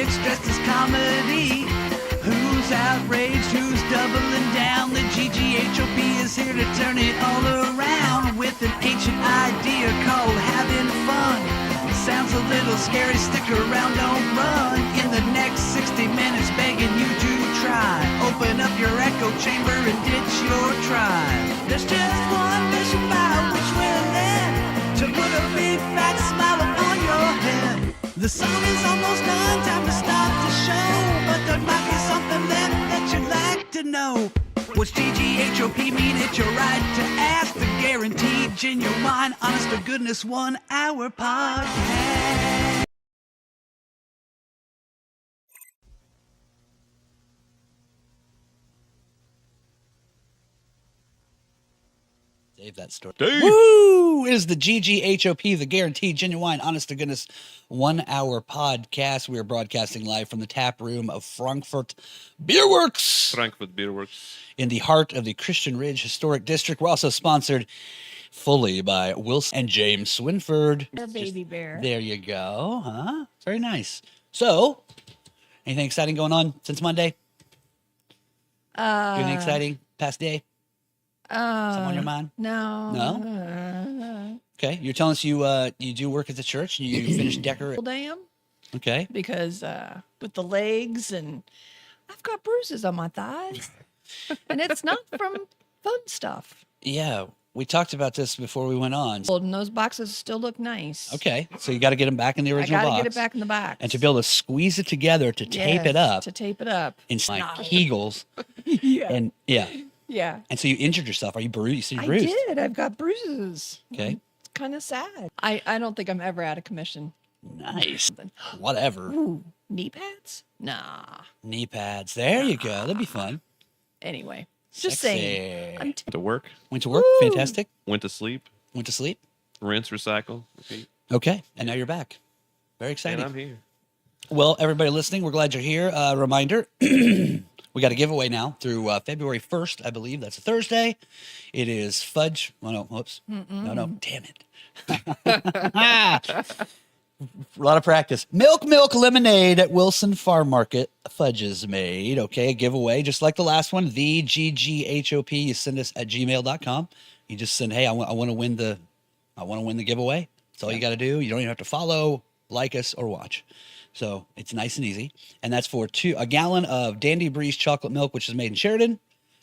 lyrics dressed as comedy. Who's outraged? Who's doubling down? The GGHOP is here to turn it all around with an ancient idea called having fun. Sounds a little scary, stick around, don't run. In the next 60 minutes, begging you to try. Open up your echo chamber and ditch your tribe. There's just one mission by which we're led to put a big fat smile upon your head. The song is almost done, time to start the show. But there might be something left that you'd like to know. What's GGHOP mean? It's your right to ask. The guaranteed, genuine, honest to goodness 1 hour podcast. Save that story. Dave. Woo! It is the GGHOP, the guaranteed, genuine, honest to goodness 1 hour podcast. We are broadcasting live from the tap room of Frankfurt Beer Works. Frankfurt Beer Works. In the heart of the Christian Ridge Historic District. We're also sponsored fully by Wilson and James Swinford. Our baby bear. There you go. Huh? Very nice. So, anything exciting going on since Monday? Anything exciting past day? Something on your mind? No. No? Okay. You're telling us you do work at the church and you finish decorating. Damn. Okay. Because with the legs and I've got bruises on my thighs. And it's not from fun stuff. Yeah. We talked about this before we went on. And those boxes still look nice. Okay. So you got to get them back in the original I box. got to get it back in the box. And to be able to squeeze it together to tape it up. To tape it up. In like Kegels. Yeah. And yeah. Yeah. And so you injured yourself. Are you bruised? You said you're I bruised. did. I've got bruises. Okay. It's kind of sad. I don't think I'm ever out of commission. Nice. Whatever. Ooh, knee pads? Nah. Knee pads. There you go. That'd be fun. Anyway, just Sexy. saying. I'm To work. Went to work. Woo. Fantastic. Went to sleep. Went to sleep. Rinse, recycle, repeat. Okay. And now you're back. Very exciting. And I'm here. Well, everybody listening, we're glad you're here. Reminder, we got a giveaway now through February 1st, I believe. That's a Thursday. It is fudge. Oh, no. Whoops. No. Damn it. A lot of practice. Milk lemonade at Wilson Farm Market. Fudge is made. Okay, a giveaway, just like the last one. The GGHOP. You send us at gmail.com. You just send, hey, I want to win the giveaway. That's all you got to do. You don't even have to follow, like us, or watch. So it's nice and easy. And that's for a gallon of Dandy Breeze chocolate milk, which is made in Sheridan.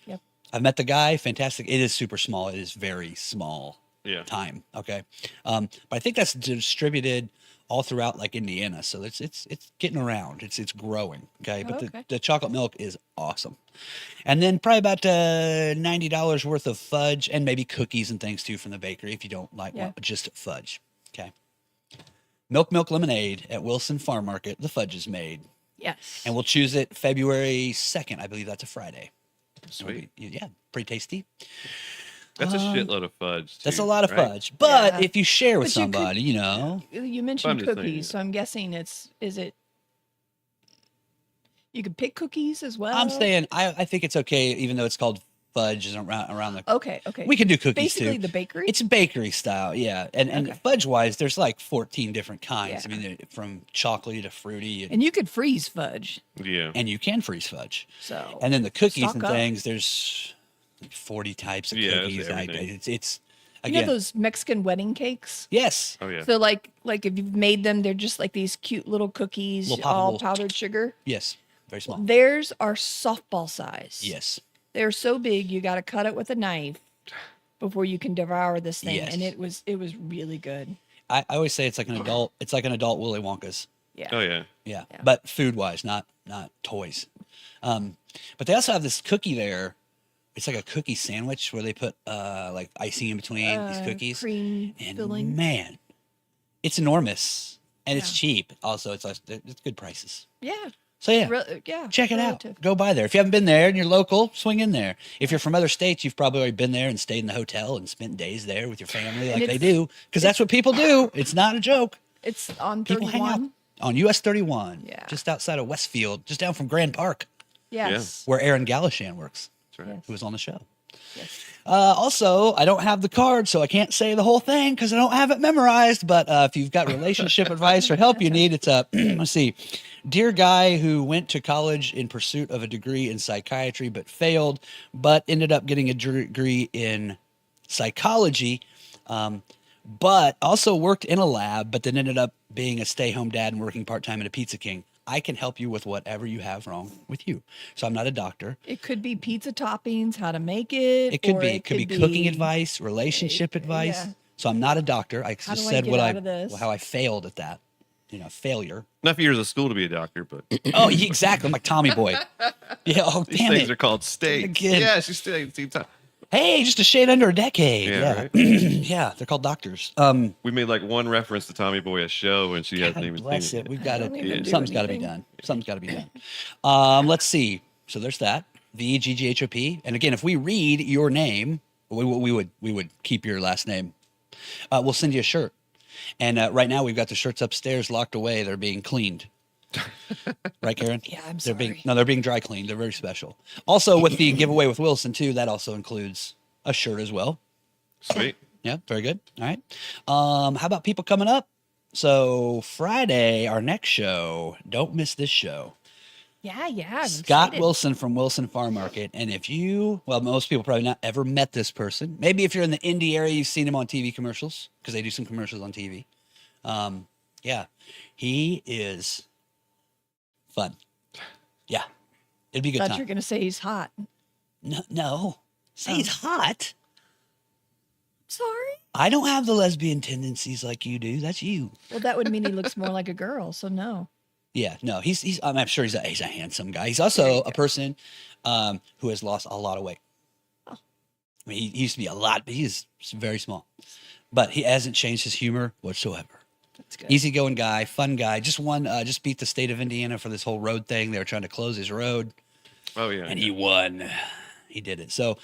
Yep. I've met the guy. Fantastic. It is super small. It is very small. Yeah. Time. Okay. But I think that's distributed all throughout like Indiana. So it's getting around. It's growing. Okay. But Okay. the chocolate milk is awesome. And then probably about $90 worth of fudge and maybe cookies and things too from the bakery if you don't like just fudge. Okay. Milk lemonade at Wilson Farm Market. The fudge is made. Yes. And we'll choose it February 2nd. I believe that's a Friday. Sweet. Yeah. Pretty tasty. That's a shitload of fudge. That's too, a lot of right? fudge. But Yeah. if you share with But you could- somebody, you know. You mentioned I'm just saying, cookies, so I'm guessing is it you could pick cookies as well? I'm saying I think it's okay, even though it's called fudge and around the. Okay. We can do cookies Basically too. the bakery? It's bakery style, yeah. And Okay. fudge wise, there's like 14 different kinds. Yeah. I mean, from chocolatey to fruity, And you could freeze fudge. Yeah. and you can freeze fudge. So And then the cookies Stock and up. things, there's like 40 types of Yeah, it's cookies. everything. It's you know again, those Mexican wedding cakes? yes, Oh, yeah. So like if you've made them, they're just like these cute little cookies, Little all poppable. powdered sugar. yes, very small. Theirs are softball size. Yes, They're so big you got to cut it with a knife before you can devour this thing. Yes. And it was really good. I always say it's like an adult. It's like an adult Willy Wonka's. Yeah. Oh, yeah. Yeah, Yeah. but food wise, not toys. But they also have this cookie there. It's like a cookie sandwich where they put like icing in between these cookies. Cream And filling. man, it's enormous and it's Yeah. cheap. Also, it's good prices. Yeah. So yeah, Yeah. check it relative. out. Go by there. If you haven't been there and you're local, swing in there. If you're from other states, you've probably already been there and stayed in the hotel and spent days there with your family like And they it's- do, because that's what people do. It's not a joke. It's on People 31. hang out on US 31, Yeah. just outside of Westfield, just down from Grand Park, Yes. where Aaron Galashan works, That's right. Yes. who was on the show. Yes. Also, I don't have the card, so I can't say the whole thing because I don't have it memorized. But if you've got relationship advice or help you need, it's let's see. Dear guy who went to college in pursuit of a degree in psychiatry but failed, but ended up getting a degree in psychology, but also worked in a lab, but then ended up being a stay-home dad and working part-time at a Pizza King. I can help you with whatever you have wrong with you. So I'm not a doctor. It could be pizza toppings, how to make it. It could or be. It could be cooking advice, relationship advice. yeah. So I'm not a doctor. I How just do I said get what out of this? how I failed at that. Failure. Enough years of school to be a doctor, but Oh, exactly. I'm like Tommy Boy. Yeah. Oh, these damn things it. are called states. Again. Yeah, she's still. Hey, just a shade under a decade. Yeah, Yeah. right? Yeah. They're called doctors. We made like one reference to Tommy Boy a show, and she hasn't God even bless seen it. it. We've got don't even to. do Something's got to be anything. done. Something's got to be done. Let's see. So there's that. GGHOP. And again, if we read your name, we would keep your last name. We'll send you a shirt. And right now we've got the shirts upstairs locked away. They're being cleaned. Right, Karen? Yeah, I'm They're sorry. they're being dry cleaned. They're very special. Also, with the giveaway with Wilson too, that also includes a shirt as well. Sweet. Yeah, very good. All right. How about people coming up? So Friday, our next show. Don't miss this show. Yeah. I'm Scott excited. Wilson from Wilson Farm Market. And if you, well, most people probably not ever met this person. Maybe if you're in the Indy area, you've seen him on TV commercials because they do some commercials on TV. Yeah, he is fun. Yeah, it'd be a good Thought time. you were gonna say he's hot. No, say he's hot. Sorry. I don't have the lesbian tendencies like you do. That's you. Well, that would mean he looks more like a girl. So no. Yeah, no, he's. I'm sure he's a handsome guy. He's also a person who has lost a lot of weight. Oh. I mean, he used to be a lot, but he's very small. But he hasn't changed his humor whatsoever. That's good. Easygoing guy, fun guy. Just beat the state of Indiana for this whole road thing. They were trying to close his road, Oh yeah. and he won. He did it. So,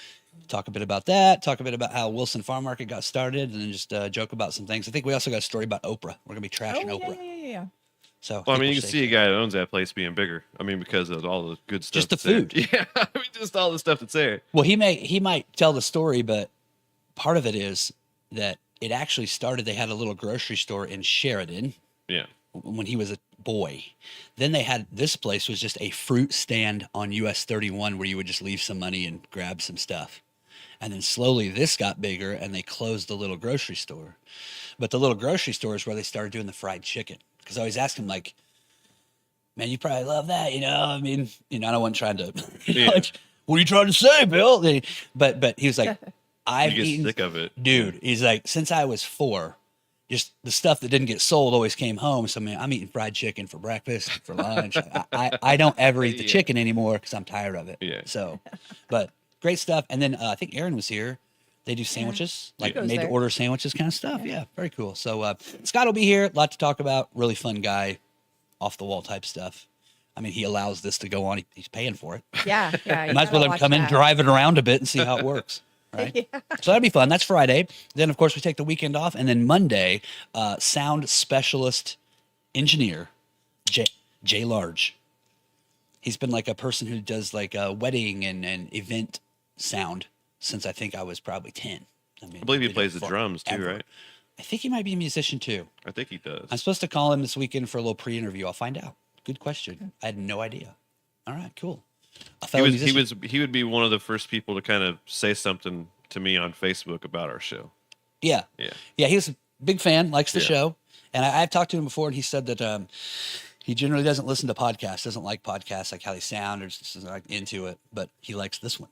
talk a bit about that. Talk a bit about how Wilson Farm Market got started, and then just joke about some things. I think we also got a story about Oprah. We're gonna be trashing Oh, Oprah. yeah. So, Well, I mean, you think can we'll see a guy that owns that place being bigger. I mean, because of all the good stuff. Just the that's there. food. Yeah, I mean, just all the stuff that's there. Well, he might tell the story, but part of it is that it actually started. They had a little grocery store in Sheridan Yeah. when he was a boy. Then they had this place was just a fruit stand on US 31 where you would just leave some money and grab some stuff. And then slowly this got bigger and they closed the little grocery store. But the little grocery store is where they started doing the fried chicken. Because I always ask him, like, man, you probably love that, I mean, I don't want trying to, Yeah. like, what are you trying to say, Bill? But he was like, I've You get eaten, sick of it. dude, he's like, since I was 4, just the stuff that didn't get sold always came home. So, man, I'm eating fried chicken for breakfast, for lunch. I don't ever eat the Yeah. chicken anymore because I'm tired of it. Yeah. So, but great stuff. And then I think Aaron was here. They do sandwiches, like goes made to there. order sandwiches kind of stuff. Yeah, very cool. So Scott will be here. A lot to talk about. Really fun guy, off the wall type stuff. I mean, he allows this to go on. He's paying for it. Yeah. You Might as well gotta let him watch come in, that. drive it around a bit, and see how it works. Right. Yeah. So that'd be fun. That's Friday. Then, of course, we take the weekend off, and then Monday, sound specialist engineer Jay Large. He's been like a person who does like a wedding and event sound since I think I was probably 10. I mean, I believe he been plays here the drums too, forever. right? I think he might be a musician too. I think he does. I'm supposed to call him this weekend for a little pre-interview. I'll find out. Good question. I had no idea. All right, cool. A fellow musician. He would be one of the first people to kind of say something to me on Facebook about our show. Yeah. Yeah. Yeah, he's a big fan, likes the Yeah. show. And I've talked to him before, and he said that he generally doesn't listen to podcasts, doesn't like podcasts, like how they sound, or just isn't like into it, but he likes this one.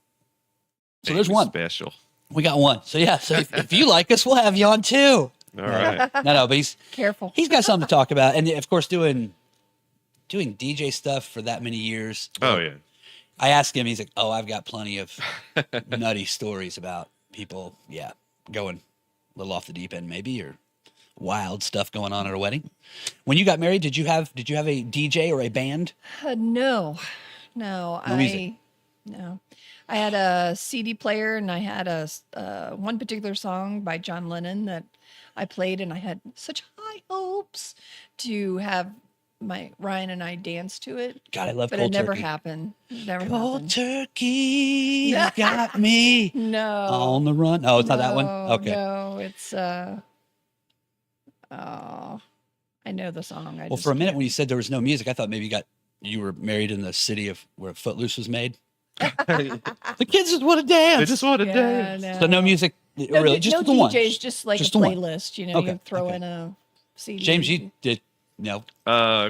So Dang, there's he's one. special. We got one. So yeah, so if you like us, we'll have you on too. All right. No, but Careful. he's got something to talk about. And of course, doing DJ stuff for that many years. Oh yeah. I asked him, he's like, oh, I've got plenty of nutty stories about people, going a little off the deep end maybe, or wild stuff going on at a wedding. When you got married, did you have a DJ or a band? No, No music. no. I had a CD player and I had a one particular song by John Lennon that I played, and I had such high hopes to have Ryan and I danced to it, God, I love but cold it never turkey. happened. It never Cold happened. turkey, you got me No. on the run. Oh, it's not that one? Okay. No, it's oh, I know the song. Well, for a minute when you said there was no music, I thought maybe you were married in the city of where Footloose was made. The kids just want to dance. They just want to dance. So no music, really, just no the one. DJs, just like Just a the one. playlist. You know, Okay, you throw okay. in a CD. James, you did no.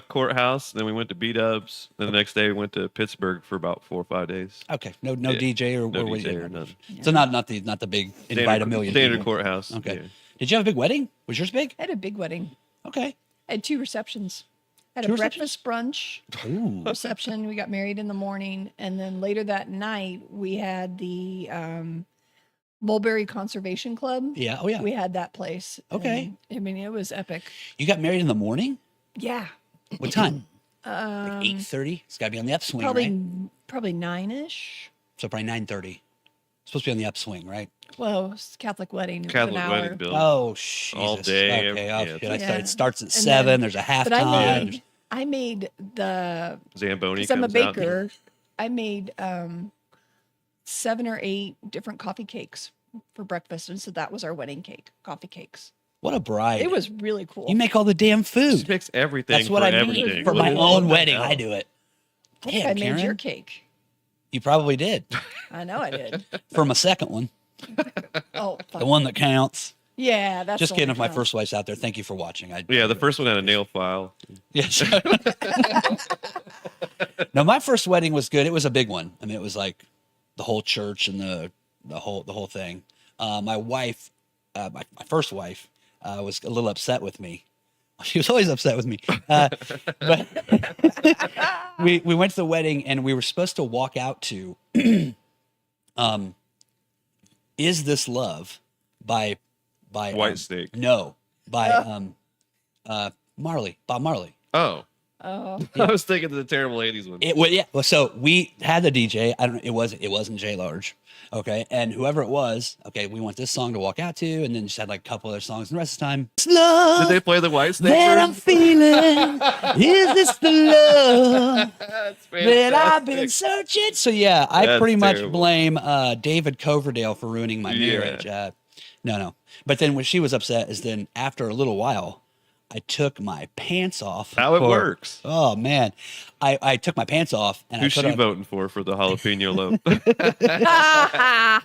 Courthouse. Then we went to B-Dubs. Then the next day we went to Pittsburgh for about 4 or 5 days. Okay, no Yeah. DJ or No or DJ yeah. or nothing. So not the big invite a million Standard people. courthouse. Okay. Yeah. Did you have a big wedding? Was yours big? I had a big wedding. Okay. I had 2 receptions. I had Two a breakfast brunch Ooh. reception. We got married in the morning, and then later that night we had the Mulberry Conservation Club. Yeah. Oh yeah. We had that place. Okay. And, I mean, it was epic. You got married in the morning? Yeah. What time? Like 8:30. It's got to be on the upswing, Probably right? probably 9-ish. So probably 9:30. Supposed to be on the upswing, right? Well, it's a Catholic wedding. It was Catholic an hour. wedding bill. Oh, Jesus. All day, Okay. yeah, Shit, I it's- started, it starts at And 7. then- There's a But halftime. I made the Zamboni because I'm a comes out. baker. I made 7 or 8 different coffee cakes for breakfast, and so that was our wedding cake, coffee cakes. What a bride. It was really cool. You make all the damn She food. makes everything That's what for I mean. everything. For What my is- own what the wedding, hell? I do it. I think Damn, I made Karen. your cake. You probably did. I know I did. For my second one, Oh, the fuck. one that counts. Yeah, that's Just the kidding. one If my that first wife's out there, thank you for watching. Yeah, the first one had a nail file. Yes. No, my first wedding was good. It was a big one. I mean, it was like the whole church and the whole thing. My wife, my first wife, was a little upset with me. She was always upset with me. But we went to the wedding and we were supposed to walk out to "Is This Love" by White Snake. No, by Marley, Bob Marley. Oh. Oh, I was thinking of the terrible 80s one. It was yeah. Well, so we had the DJ. I don't. It wasn't J Large. Okay, and whoever it was. Okay, we want this song to walk out to, and then just had like a couple other songs. And the rest of the time, it's love Did they play the White Snake that I'm version? feeling. Is this the love That's that I've been fantastic. searching? So yeah, I That's pretty much terrible. blame David Coverdale for ruining my Yeah. marriage. No. But then when she was upset, is then after a little while, I took my pants off. How it for- works. Oh man, I took my pants off and Who's I she put on. voting for the jalapeno loaf?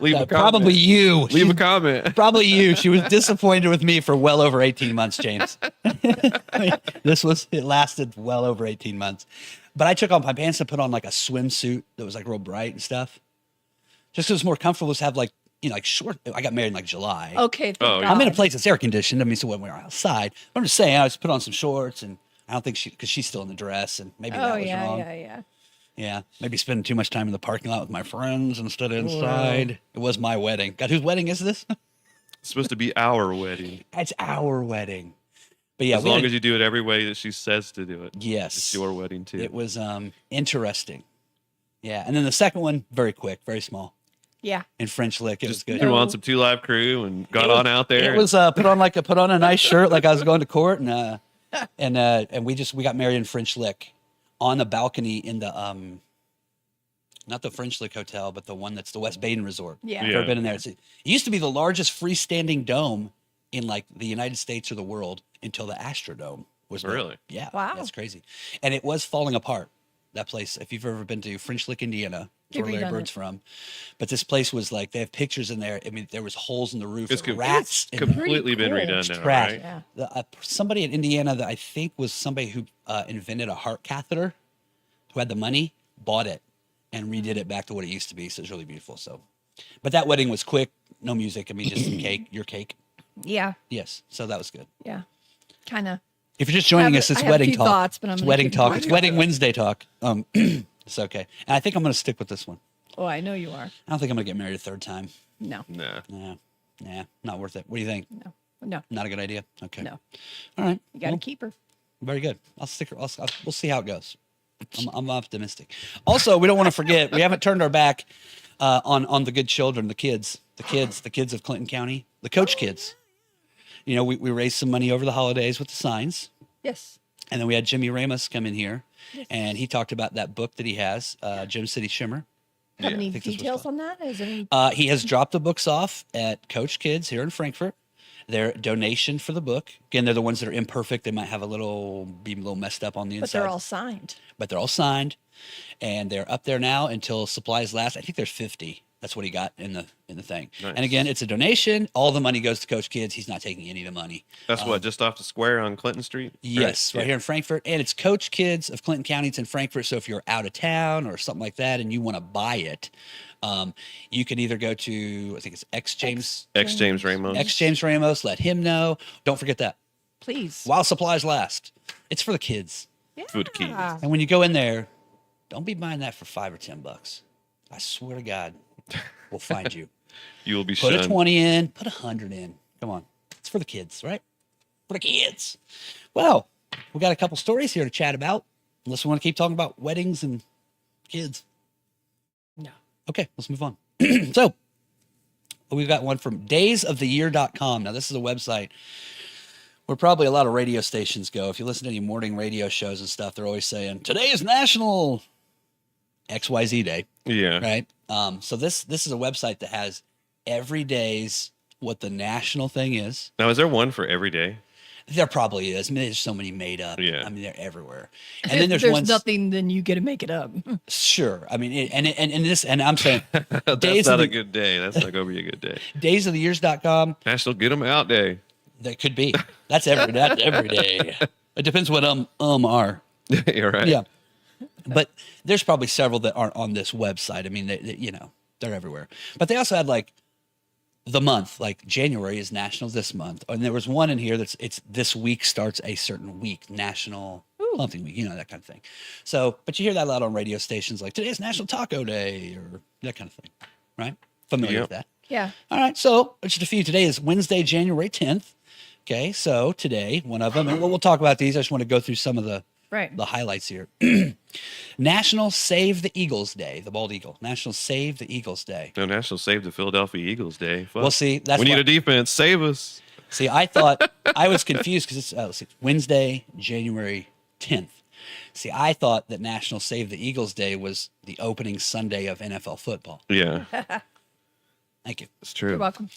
Leave a comment. Probably you. Leave a She's- comment. Probably you. She was disappointed with me for well over 18 months, James. It lasted well over 18 months. But I took off my pants and put on like a swimsuit that was like real bright and stuff. Just 'cause it's more comfortable to have like, like short. I got married in like July. okay. Thank Oh, yeah. I'm in a God. place that's air conditioned. I mean, so when we were outside, I'm just saying, I just put on some shorts and I don't think because she's still in the dress and maybe Oh that was yeah, wrong. yeah. Yeah, maybe spending too much time in the parking lot with my friends instead of inside. It was my wedding. God, whose wedding is this? It's supposed to be our wedding. It's our wedding. But yeah, As we long had- as you do it every way that she says to do it. yes, It's your wedding too. it was interesting. Yeah, and then the second one, very quick, very small, Yeah. in French Lick. It was Just good. threw on some 2 Live Crew and got on out there. It was put on a nice shirt like I was going to court, and we got married in French Lick on the balcony in the not the French Lick Hotel, but the one that's the West Baden Resort. Yeah. If you've ever Yeah. been in there. It used to be the largest freestanding dome in like the United States or the world until the Astrodome was built. Really? Yeah. Wow. That's crazy. And it was falling apart. That place, if you've ever been to French Lick, Indiana, They've where Larry redone Bird's it. from. But this place was like, they have pictures in there. I mean, there was holes in the roof. It's and rats. in completely been Pretty cool. redone now, Trash. right? Yeah. somebody in Indiana that I think was somebody who invented a heart catheter, who had the money, bought it and redid it back to what it used to be. So it's really beautiful. So, but that wedding was quick, no music. I mean, just some cake, your cake. Yeah. Yes. So that was good. Yeah. Kind of. If you're just joining us, it's I have a wedding few talk. thoughts, but I'm It's gonna wedding keep talk. them It's quiet. wedding Wednesday talk. It's okay. And I think I'm going to stick with this one. Oh, I know you are. I don't think I'm going to get married a third time. No. Nah. Nah, not worth it. What do you think? No. Not a good idea. Okay. No. All right. You got to Well, keep her. very good. I'll stick. We'll see how it goes. I'm optimistic. Also, we don't want to forget. We haven't turned our back on the good children, the kids of Clinton County, the Coach kids. You know, we raised some money over the holidays with the signs. Yes. And then we had Jimmy Ramos come in here, and he talked about that book that he has, Gym City Shimmer. Have any I think this was details fun. on that? Is there any? He has dropped the books off at Coach Kids here in Frankfurt. Their donation for the book. Again, they're the ones that are imperfect. They might have be a little messed up on the But inside. they're all signed. But they're all signed, and they're up there now until supplies last. I think there's 50. That's what he got in the thing. Nice. And again, it's a donation. All the money goes to Coach Kids. He's not taking any of the money. That's what, just off the square on Clinton Street? Yes, right here in Frankfurt. And it's Coach Kids of Clinton County. It's in Frankfurt. So if you're out of town or something like that and you want to buy it, you can either go to, I think it's X James Ramos. Let him know. Don't forget that. Please. While supplies last. It's for the kids. Yeah. Food kids. And when you go in there, don't be buying that for $5 or $10. I swear to God, we'll find you. You will be Put shunned. a 20 in, put 100 in. Come on. It's for the kids, right? For the kids. Well, we got a couple stories here to chat about. Unless we want to keep talking about weddings and kids. No. Okay, let's move on. So, we've got one from daysoftheyear.com. Now, this is a website where probably a lot of radio stations go. If you listen to any morning radio shows and stuff, they're always saying, today is National XYZ Day. Yeah. Right. So this is a website that has every day's what the national thing is. Now, is there one for every day? There probably is. I mean, there's so many made up. Yeah. I mean, they're everywhere. And then there's ones. nothing, then you get to make it up. Sure. I mean, and I'm saying That's days not of a the, good day. That's not going to be a good day. daysoftheyears.com. National Get 'em Out Day. That could be. That's every day. It depends what are. You're right. Yeah. But there's probably several that aren't on this website. I mean, they're everywhere. But they also had like the month, like January is national this month. And there was one in here it's this week starts a certain week, National something week, that kind of thing. So, but you hear that a lot on radio stations like today's National Taco Day or that kind of thing, right? Familiar with that. Yeah. All right. So just a few. Today is Wednesday, January 10th. Okay. So today, one of them, and we'll talk about these. I just want to go through some of the highlights here. National Save the Eagles Day, the bald eagle. National Save the Eagles Day. No, National Save the Philadelphia Eagles Day. Fuck. Well, see, that's we need why- a defense. Save us. See, I thought I was confused because it's Wednesday, January 10th. See, I thought that National Save the Eagles Day was the opening Sunday of NFL football. Yeah, Thank you. it's true. You're welcome.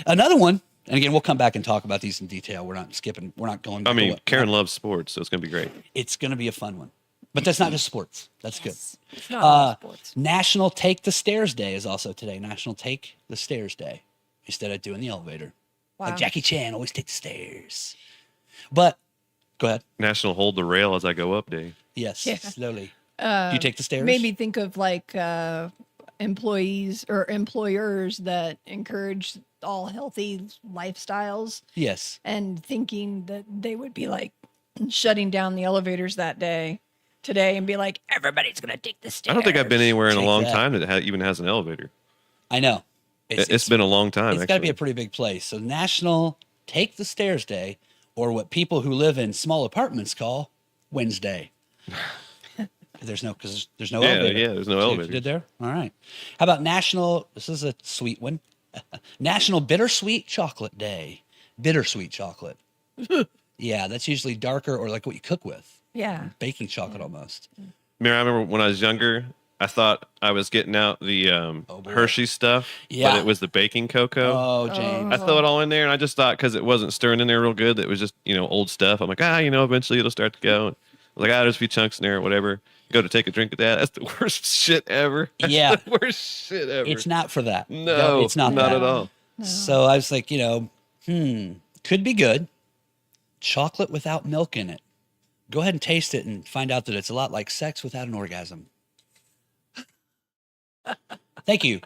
Another one, and again, we'll come back and talk about these in detail. We're not skipping. We're not going. I mean, to Karen loves sports, so it's going to be great. It's going to be a fun one, but that's not just sports. That's good. It's not all sports. National Take the Stairs Day is also today. National Take the Stairs Day instead of doing the elevator. Wow. Like Jackie Chan always take the stairs. But go ahead. National Hold the Rail as I Go Up Day. Yes, Yeah. slowly. Do you take the stairs? Made me think of like employees or employers that encourage all healthy lifestyles Yes. and thinking that they would be like shutting down the elevators that day today and be like, everybody's going to take the stairs. I don't think I've been anywhere in a Take long that. time that even has an elevator. I know. It's been a long time. It's got to be actually. a pretty big place. So National Take the Stairs Day, or what people who live in small apartments call Wednesday. There's no elevator. Yeah, there's no See what you elevator. did there? All right. How about National, this is a sweet one, National Bittersweet Chocolate Day. Bittersweet chocolate. Yeah, that's usually darker or like what you cook with. Yeah. Baking chocolate almost. I remember when I was younger, I thought I was getting out the boy. Hershey stuff, Yeah. but it was the baking cocoa. Oh, James. I throw it all in there, and I just thought because it wasn't stirring in there real good, that it was just old stuff. I'm like, eventually it'll start to go. I was like, there's a few chunks in there, or whatever. Go to take a drink of that. That's the worst shit ever. That's Yeah. the worst shit ever. It's not for that. no, it's not not that. at all. So I was like, could be good. Chocolate without milk in it. Go ahead and taste it and find out that it's a lot like sex without an orgasm. Thank you.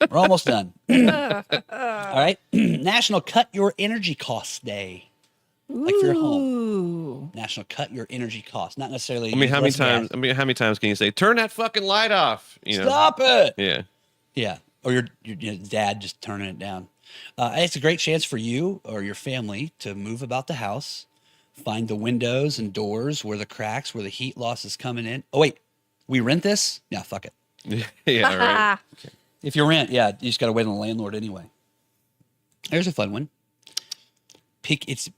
We're almost done. All right. National Cut Your Energy Costs Day. Like for your home. Ooh. National Cut Your Energy Costs. Not necessarily. How many less gas. times? How many times can you say, "Turn that fucking light off"? Stop it. Yeah. Yeah. Or your dad just turning it down. It's a great chance for you or your family to move about the house, find the windows and doors where the cracks, where the heat loss is coming in. Oh, wait, we rent this? Yeah, fuck it. Yeah. Right. If you rent, you just got to wait on the landlord anyway. There's a fun one. It's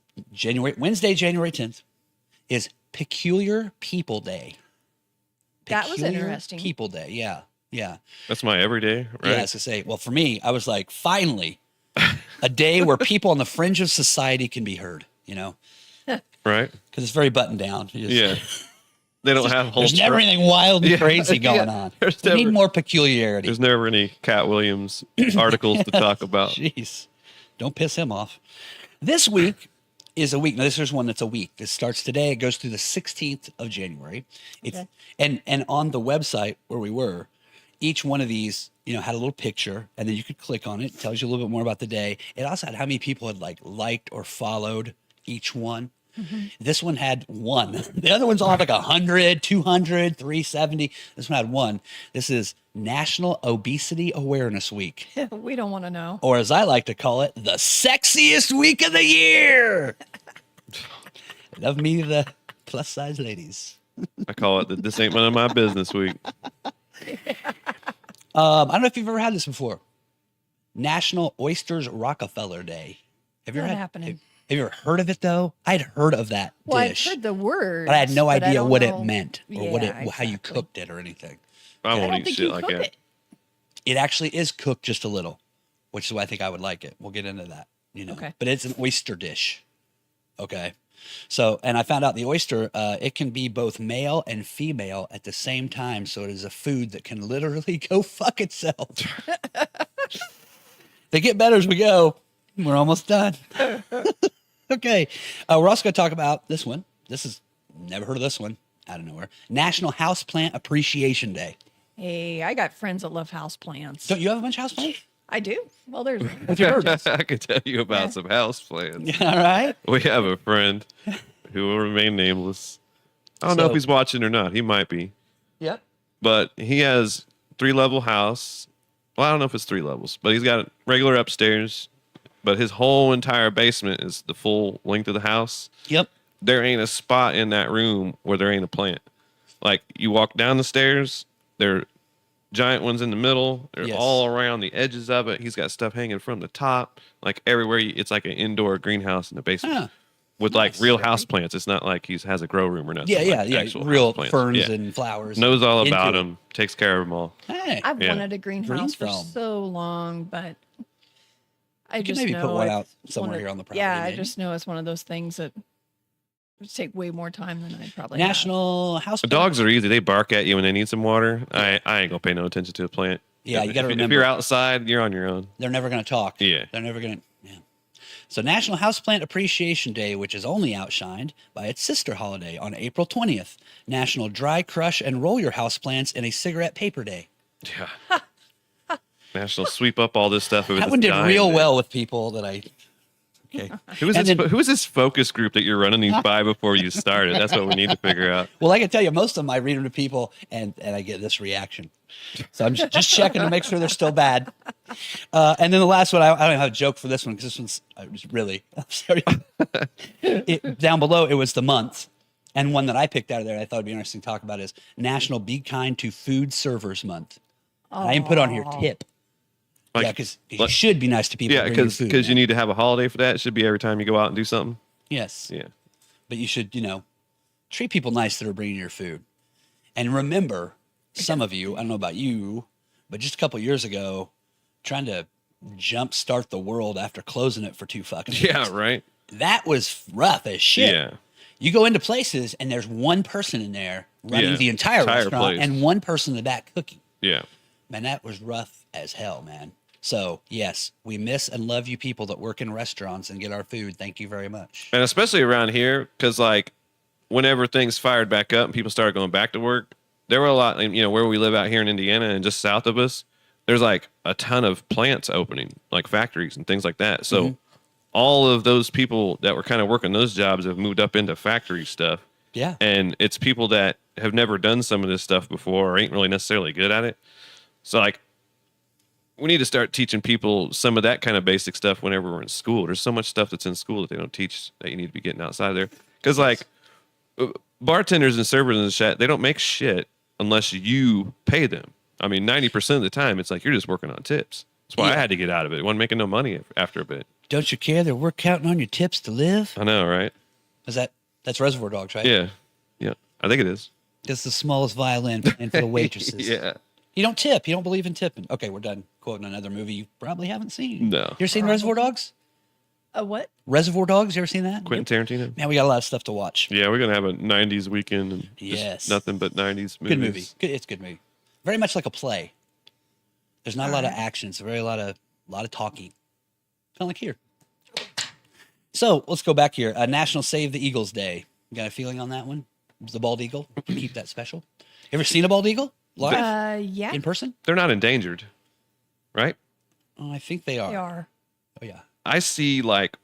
Wednesday, January 10th is Peculiar People Day. That was Peculiar interesting. People Day. Yeah. Yeah. That's my everyday, right? Yeah, as I say, well, for me, I was like, finally, a day where people on the fringe of society can be heard, Right? because it's very buttoned down. You just- Yeah. They don't have whole. There's never anything wild and crazy going on. There's We need never- more peculiarity. There's never any Cat Williams articles to talk about. Jeez, don't piss him off. This week is a week. Now, this is one that's a week. It starts today. It goes through the 16th of January. It's, and on the website where we were, each one of these, had a little picture, and then you could click on it. It tells you a little bit more about the day. It also had how many people had liked or followed each one. Mm-hmm. This one had one. The other ones all have like 100, 200, 370. This one had one. This is National Obesity Awareness Week. We don't want to know. Or as I like to call it, the sexiest week of the year. Love me the plus size ladies. I call it this ain't none of my business week. I don't know if you've ever had this before. National Oysters Rockefeller Day. Have you ever Not had? happening. Have you ever heard of it though? I'd heard of that Well, dish, I've heard the word, but I had no idea don't what know. it meant or Yeah, how you exactly. cooked it or anything. I I won't don't eat think shit you like cook that. it. It actually is cooked just a little, which is why I think I would like it. We'll get into that, Okay. But it's an oyster dish. Okay. So, and I found out the oyster, it can be both male and female at the same time. So it is a food that can literally go fuck itself. They get better as we go. We're almost done. Okay. We're also going to talk about this one. Never heard of this one out of nowhere. National Houseplant Appreciation Day. Hey, I got friends that love houseplants. Don't you have a bunch of houseplants? I do. Well, there's I could tell you about some house plans. All right. We have a friend who will remain nameless. I don't know So- if he's watching or not. He might be. Yep. But he has 3-level house. Well, I don't know if it's 3 levels, but he's got regular upstairs. But his whole entire basement is the full length of the house. Yep. There ain't a spot in that room where there ain't a plant. Like you walk down the stairs, there are giant ones in the middle. They're Yes. all around the edges of it. He's got stuff hanging from the top. Like everywhere, it's like an indoor greenhouse in the basement. Huh. With like real house plants. It's not like he has a grow room or nothing. Yeah, like yeah. actual Real houseplants. ferns Yeah. and flowers. Knows all into about it. them. Takes care of them all. Hey, I've Yeah. wanted a greenhouse for thumb. so long, but I You could just maybe know put one out it's somewhere one of- here on the property, Yeah, I maybe. just know it's one of those things that would take way more time than I probably National House. The dogs are easy. They bark at you when they need some water. I ain't gonna pay no attention to a plant. Yeah, you gotta If remember. you're outside, you're on your own. They're never going to talk. Yeah. They're never going to. Yeah. So National Houseplant Appreciation Day, which is only outshined by its sister holiday on April 20th. National Dry Crush and Roll Your Houseplants in a Cigarette Paper Day. Yeah. National sweep up all this stuff. That one did real well with people that I. Okay. Who is And this? then- Who is this focus group that you're running these by before you started? That's what we need to figure out. Well, I can tell you, most of them I read them to people, and I get this reaction. So I'm just checking to make sure they're still bad. And then the last one, I don't have a joke for this one because this one's really. I'm sorry. Down below, it was the month, and one that I picked out of there I thought would be interesting to talk about is National Be Kind to Food Servers Month. And I even put on here tip. Like, Yeah, because you should be nice to people. yeah, bringing because food, you man. need to have a holiday for that. It should be every time you go out and do something. Yes. Yeah. But you should, treat people nice that are bringing your food. And remember, some of you, I don't know about you, but just a couple years ago, trying to jumpstart the world after closing it for 2 fucking years. Yeah. Right. That was rough as shit. Yeah. You go into places and there's one person in there running Yeah, the entire restaurant place. and one person in the back cooking. Yeah. Man, that was rough as hell, man. So, yes, we miss and love you people that work in restaurants and get our food. Thank you very much. And especially around here, because like whenever things fired back up and people started going back to work, there were a lot, where we live out here in Indiana and just south of us, there's like a ton of plants opening, like factories and things like that. So all of those people that were kind of working those jobs have moved up into factory stuff. Yeah. And it's people that have never done some of this stuff before or ain't really necessarily good at it. So like, we need to start teaching people some of that kind of basic stuff whenever we're in school. There's so much stuff that's in school that they don't teach that you need to be getting outside there. Because like bartenders and servers and shit, they don't make shit unless you pay them. I mean, 90% of the time, it's like you're just working on tips. That's why I Yeah. had to get out of it. I wasn't making no money after a bit. Don't you care that we're counting on your tips to live? I know, right? That's Reservoir Dogs, right? Yeah. Yeah. I think it is. It's the smallest violin and for the waitresses. Yeah. You don't tip. You don't believe in tipping. Okay, we're done quoting another movie you probably haven't seen. No. You ever seen Reservoir Dogs? A what? Reservoir Dogs? You ever seen that? Quentin Tarantino. Man, we got a lot of stuff to watch. Yeah, we're gonna have a '90s weekend and just Yes. nothing but '90s movies. Good movie. It's a good movie. Very much like a play. There's not a lot of action. It's a lot of talking. Kind of like here. So let's go back here. National Save the Eagles Day. You got a feeling on that one? The bald eagle. Keep that special. Ever seen a bald eagle live Yeah. in person? They're not endangered, right? Oh, I think they are. They are. Oh yeah. I see like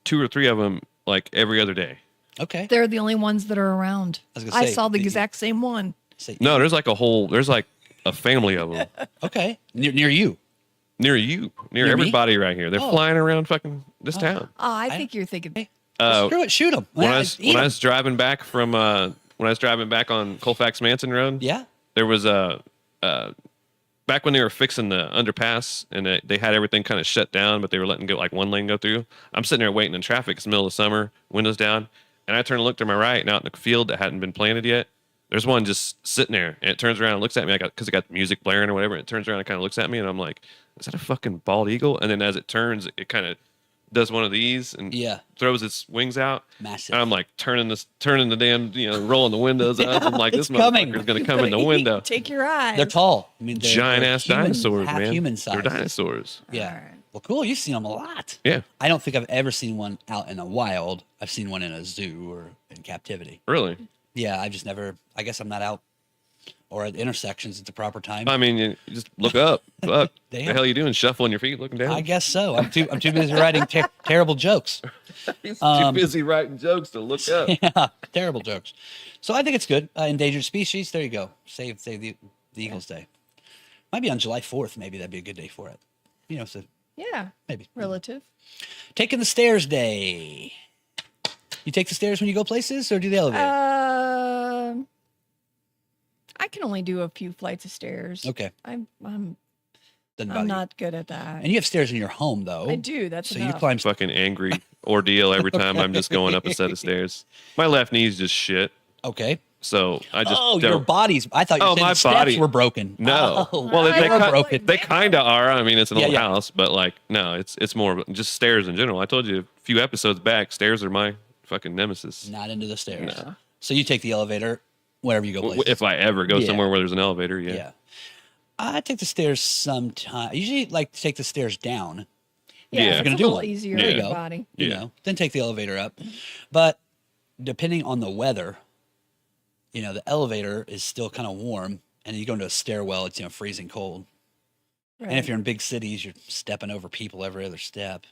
2 or 3 of them like every other day. Okay. They're the only ones that are around. I was gonna say, saw the the- exact same one. No, there's like a family of them Okay. Near you. near you, near Near me? everybody right here. They're Oh. flying around fucking this town. Oh, I think you're thinking. Screw it. Shoot them. When I was driving back from when I was driving back on Colfax Manson Road, Yeah. there was a back when they were fixing the underpass and they had everything kind of shut down, but they were letting go like one lane go through. I'm sitting there waiting in traffic. It's the middle of summer, windows down, and I turn and look to my right, and out in the field that hadn't been planted yet, there's one just sitting there, and it turns around and looks at me. Because it got music blaring or whatever. And it turns around and kind of looks at me, and I'm like, "Is that a fucking bald eagle?" And then as it turns, it kind of does one of these and Yeah. throws its wings out. Massive. And I'm like turning the damn, rolling the windows up. I'm like, It's this coming. motherfucker's gonna come in the window. Take your eyes. They're tall. I mean, they're Giant ass human- dinosaurs, half man. human They're size. dinosaurs. Yeah. All right. Well, cool. You've seen them a lot. Yeah, I don't think I've ever seen one out in the wild. I've seen one in a zoo or in captivity. really. Yeah, I've just never. I guess I'm not out or at intersections at the proper time. I mean, you just look up. Fuck. Damn. The hell you doing? Shuffling your feet, looking down. I guess so. I'm too busy writing terrible jokes. He's too busy writing jokes to look up. Yeah, terrible jokes. So I think it's good. Endangered species. There you go. Save the Eagles Day. Might be on July 4th. Maybe that'd be a good day for it. So Yeah. maybe. Relative. Taking the stairs day. You take the stairs when you go places, or do the elevator? I can only do a few flights of stairs. Okay. I'm Doesn't bother I'm you. not good at that. And you have stairs in your home, though. I do. That's So enough. you climb. Fucking angry ordeal every time I'm just going up a set of stairs. My left knee's just shit. Okay. So I just Oh, your body's. I thought you Oh, said my the steps body. were broken. No. Oh, Well, they were kind- broken. They kind of are. I mean, it's an Yeah, old yeah. house, but like, no, it's more of just stairs in general. I told you a few episodes back, stairs are my fucking nemesis. Not into the stairs. No. So you take the elevator wherever you go. Places. If I ever go Yeah. somewhere where there's an elevator, yeah. Yeah. I take the stairs sometime. I usually like to take the stairs down. Yeah, Yeah. it's If you're gonna a do little one. easier There on you your go. body. You Yeah. know, then take the elevator up. But depending on the weather, the elevator is still kind of warm, and you go into a stairwell, it's freezing cold. Right. And if you're in big cities, you're stepping over people every other step.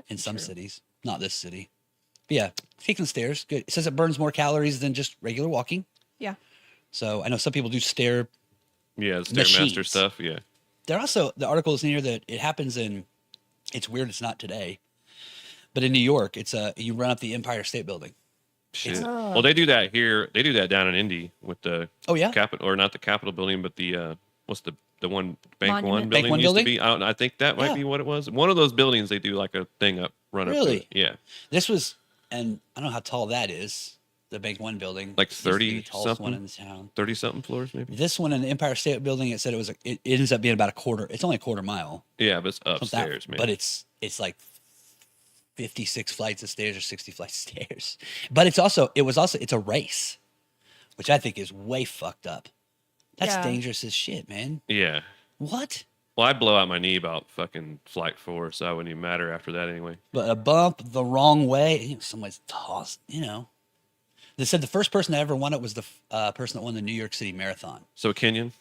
In some cities, not this city. But yeah, taking the stairs, good. It says it burns more calories than just regular walking. Yeah. So I know some people do stair. Yeah, the Stairmaster Machines. stuff, yeah. There also the article is in here that it happens in. It's weird. It's not today, but in New York, it's you run up the Empire State Building. Shit. Oh. Well, they do that here. They do that down in Indy with the Oh yeah, Capitol, or not the Capitol building, but the what's the one Bank Monument. One Bank building One used building? to be. I think that might Yeah. be what it was. One of those buildings, they do like a thing up, run up. to Really? it. Yeah, this was, and I don't know how tall that is. The Bank One building, Like used to be 30 the tallest one something? in the town. 30 something floors maybe. This one in the Empire State Building, it said it ends up being about a quarter. It's only a quarter mile. Yeah, but it's Not that- upstairs, man. But it's like 56 flights of stairs or 60 flights of stairs. But it's a race, which I think is way fucked up. That's Yeah. dangerous as shit, man. yeah. What? Well, I'd blow out my knee about fucking flight 4, so I wouldn't even matter after that anyway. But a bump the wrong way, somebody's tossed, They said the first person that ever won it was the person that won the New York City Marathon. So Kenyon.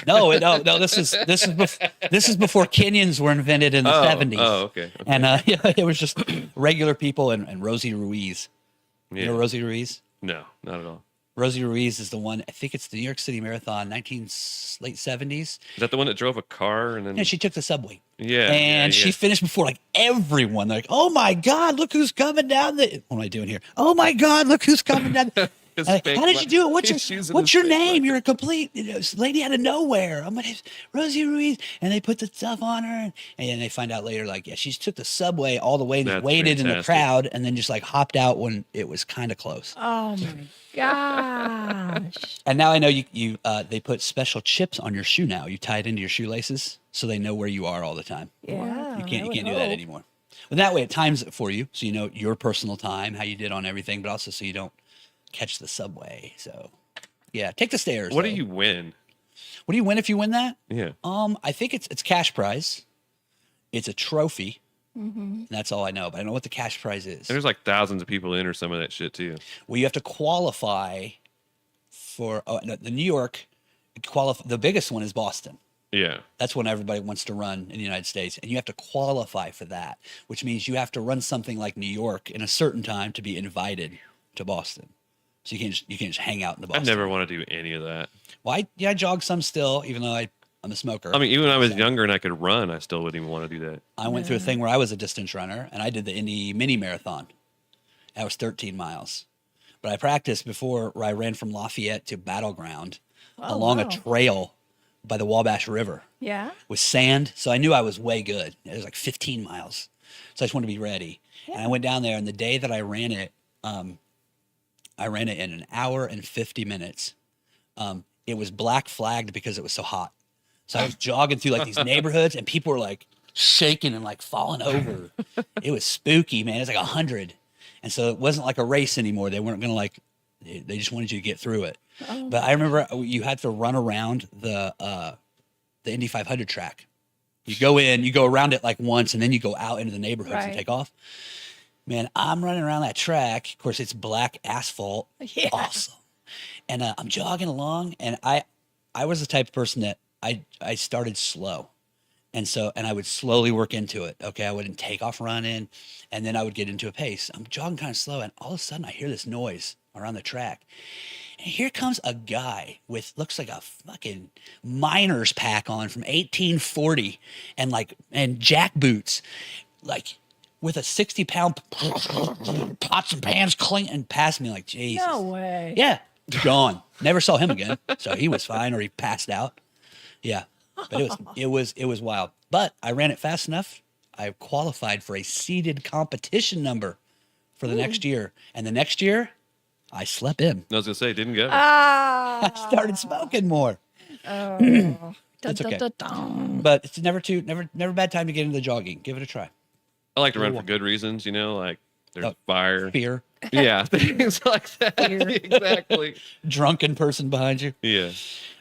No. This is before Kenyans were invented in the 70s. Oh, okay. And it was just regular people and Rosie Ruiz. Yeah. You know Rosie Ruiz? No, not at all. Rosie Ruiz is the one. I think it's the New York City Marathon, late 70s. Is that the one that drove a car and then? Yeah, she took the subway. Yeah, And yeah, she finished before like everyone. They're like, oh my God, look who's coming down the. What am I doing here? Oh my God, look who's coming down. Like, fake how did you do it? He's using What's his your fake name? money. You're a complete lady out of nowhere. I'm like, Rosie Ruiz. And they put the stuff on her. And then they find out later, like, yeah, she took the subway all the way and just That's waited in the fantastic. crowd and then just like hopped out when it was kind of close. Oh my gosh. And now I know they put special chips on your shoe now. You tie it into your shoelaces so they know where you are all the time. Yeah. You I can't would do that hope. anymore. But that way it times it for you, so you know your personal time, how you did on everything, but also so you don't catch the subway. So yeah, take the stairs. What do though. you win? What do you win if you win that? Yeah. I think it's cash prize. It's a trophy. Mm-hmm. And that's all I know. But I don't know what the cash prize is. And there's like thousands of people enter some of that shit too. Well, you have to qualify for the New York. The biggest one is Boston. Yeah. That's when everybody wants to run in the United States. And you have to qualify for that, which means you have to run something like New York in a certain time to be invited to Boston. So you can't just hang out in the Boston. I never want to do any of that. Well, I jog some still, even though I'm a smoker. I mean, even when I was younger and I could run, I still wouldn't even want to do that. I went through a thing where I was a distance runner, and I did the Indy mini marathon. That was 13 miles. But I practiced before where I ran from Lafayette to Battleground along a trail by the Wabash River Yeah. with sand. So I knew I was way good. It was like 15 miles. So I just wanted to be ready. Yeah. And I went down there, and the day that I ran it in an hour and 50 minutes. It was black flagged because it was so hot. So I was jogging through like these neighborhoods, and people were like shaking and like falling over. It was spooky, man. It was like 100. And so it wasn't like a race anymore. They weren't going to like, they just wanted you to get through it. Oh. But I remember you had to run around the Indy 500 track. You go in, you go around it like once, and then you go out into the neighborhoods and Right. take off. Man, I'm running around that track. Of course, it's black asphalt. Yeah. Awesome. And I'm jogging along, and I was the type of person that I started slow. And I would slowly work into it. Okay. I wouldn't take off running, and then I would get into a pace. I'm jogging kind of slow, and all of a sudden I hear this noise around the track. And here comes a guy with looks like a fucking miner's pack on from 1840 and jack boots, like with a 60-pound pots and pans clinking past me like, Jesus. No way. Yeah. Gone. Never saw him again. So he was fine, or he passed out. Yeah. But it was wild. But I ran it fast enough. I qualified for a seeded competition number for the next year. And the next year, I slept in. I was gonna say, didn't go. Ah. I started smoking more. Oh. That's okay. Dun. But it's never a bad time to get into jogging. Give it a try. I like to run for good reasons, you know, like there's Oh. fire. Fear. Yeah, things like that. Fear. Exactly. Drunken person behind you. Yeah.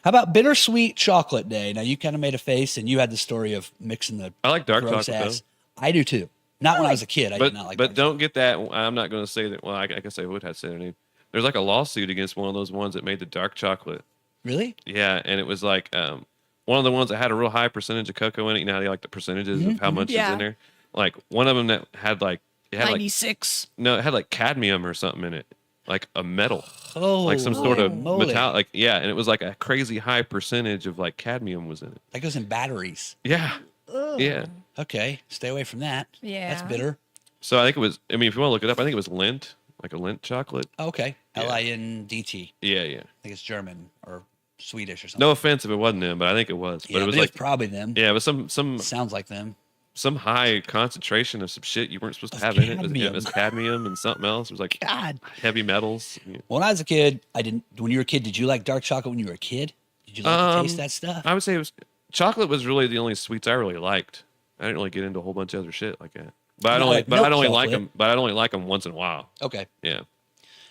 How about bittersweet chocolate day? Now you kind of made a face, and you had the story of mixing the I like dark gross chocolate, ass. I do too. Not when I was a kid. I did not like but dark don't get that. I'm not going to say that. Well, I guess I would have to say their name. There's like a lawsuit against one of those ones that made the dark chocolate. Really? Yeah, and it was like one of the ones that had a real high percentage of cocoa in it. You know how they like the percentages of how much is Yeah. in there. Like one of them that had like it had 96. it had like cadmium or something in it, like a metal, Oh, like some sort of moly. metal. Like yeah, and it was like a crazy high percentage of like cadmium was in it. That goes in batteries. Yeah, Ugh. yeah. Okay, stay away from that. Yeah. That's bitter. So I think it was. I mean, if you want to look it up, I think it was Lindt, like a Lindt chocolate. Okay, Yeah. Lindt. Yeah, yeah. I think it's German or Swedish or something. No offense if it wasn't them, but I think it was. yeah, But it was but like it's probably them. yeah, it was some Sounds like them. some high concentration of some shit you weren't supposed to Of have in it. cadmium. It was cadmium and something else. It was like God. heavy metals. Yeah. When I was a kid, I didn't. When you were a kid, did you like dark chocolate when you were a kid? Did you like to taste that stuff? I would say it was chocolate was really the only sweets I really liked. I didn't really get into a whole bunch of other shit like that. But I'd No, only like but milk I'd only like chocolate. them. But I'd only like them once in a while. Okay. Yeah.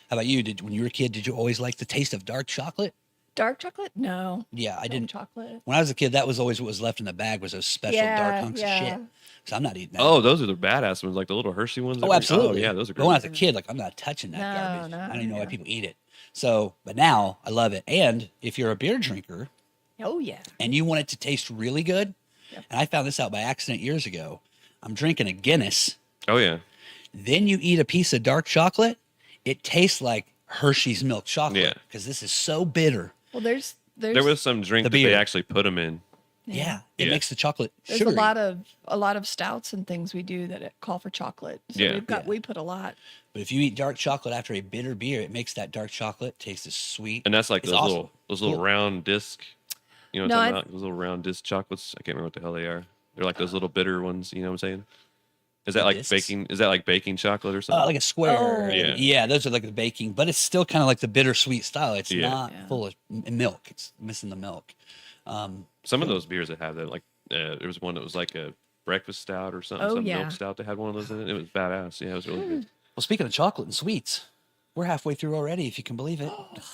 How about you? When you were a kid, did you always like the taste of dark chocolate? Dark chocolate? No. Yeah, I Dark didn't. chocolate. When I was a kid, that was always what was left in the bag was those special dark Yeah, hunks yeah. of shit. So I'm not eating that. Oh, those are the badass ones, like the little Hershey ones. that Oh, were- absolutely. Oh, yeah, those are But when I great. was a kid, like I'm not touching that No, garbage. no, I don't even know why yeah. people eat it. So, but now I love it. And if you're a beer drinker Oh, yeah. and you want it to taste really good, Yep. and I found this out by accident years ago. I'm drinking a Guinness. Oh yeah. Then you eat a piece of dark chocolate. It tastes like Hershey's milk chocolate Yeah. because this is so bitter. Well, there's There was some drink The that they beer. actually put them in Yeah, it Yeah. makes the chocolate There's sugary. a lot of stouts and things we do that call for chocolate. So Yeah. we put a lot. But if you eat dark chocolate after a bitter beer, it makes that dark chocolate taste as sweet. And that's like It's those awesome. little Cool. round disc. You know what No, I'm I- talking about? Those little round disc chocolates. I can't remember what the hell they are. They're like those little bitter ones. You know what I'm saying? Is that The like discs? baking? Is that like baking chocolate or something? Like a square. Oh. Yeah. Those are like the baking, but it's still kind of like the bittersweet style. It's Yeah. not Yeah. full of milk. It's missing the milk. Some of those beers that have that, like there was one that was like a breakfast stout or something, Oh, some yeah. milk stout that had one of those in it. It was badass. Yeah, it was really good. Well, speaking of chocolate and sweets, we're halfway through already, if you can believe it.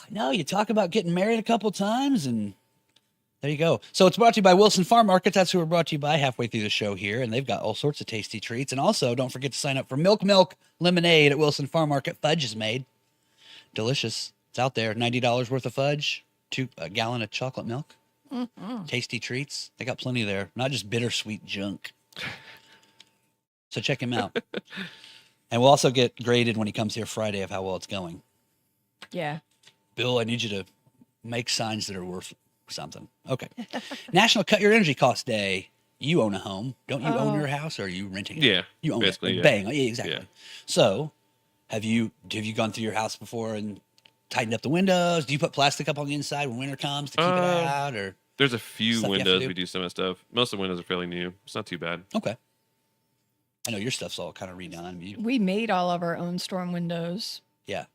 No, you talk about getting married a couple times, and there you go. So it's brought to you by Wilson Farm Market. That's who we're brought to you by halfway through the show here, and they've got all sorts of tasty treats. And also, don't forget to sign up for Milk Lemonade at Wilson Farm Market. Fudge is made. Delicious. It's out there. $90 worth of fudge, a gallon of chocolate milk. Tasty treats. They got plenty there. Not just bittersweet junk. So check him out. And we'll also get graded when he comes here Friday of how well it's going. Yeah. Bill, I need you to make signs that are worth something. Okay. National Cut Your Energy Cost Day. You own a home. Don't you own your house, or are you renting it? Yeah, You own basically, it. yeah. Bang. Yeah, exactly. Yeah. So have you gone through your house before and tightened up the windows? Do you put plastic up on the inside when winter comes to keep it out? Or There's a few Stuff you have to windows do? we do some of that stuff. Most of the windows are fairly new. It's not too bad. okay. I know your stuff's all kind of redone. We made all of our own storm windows. Yeah.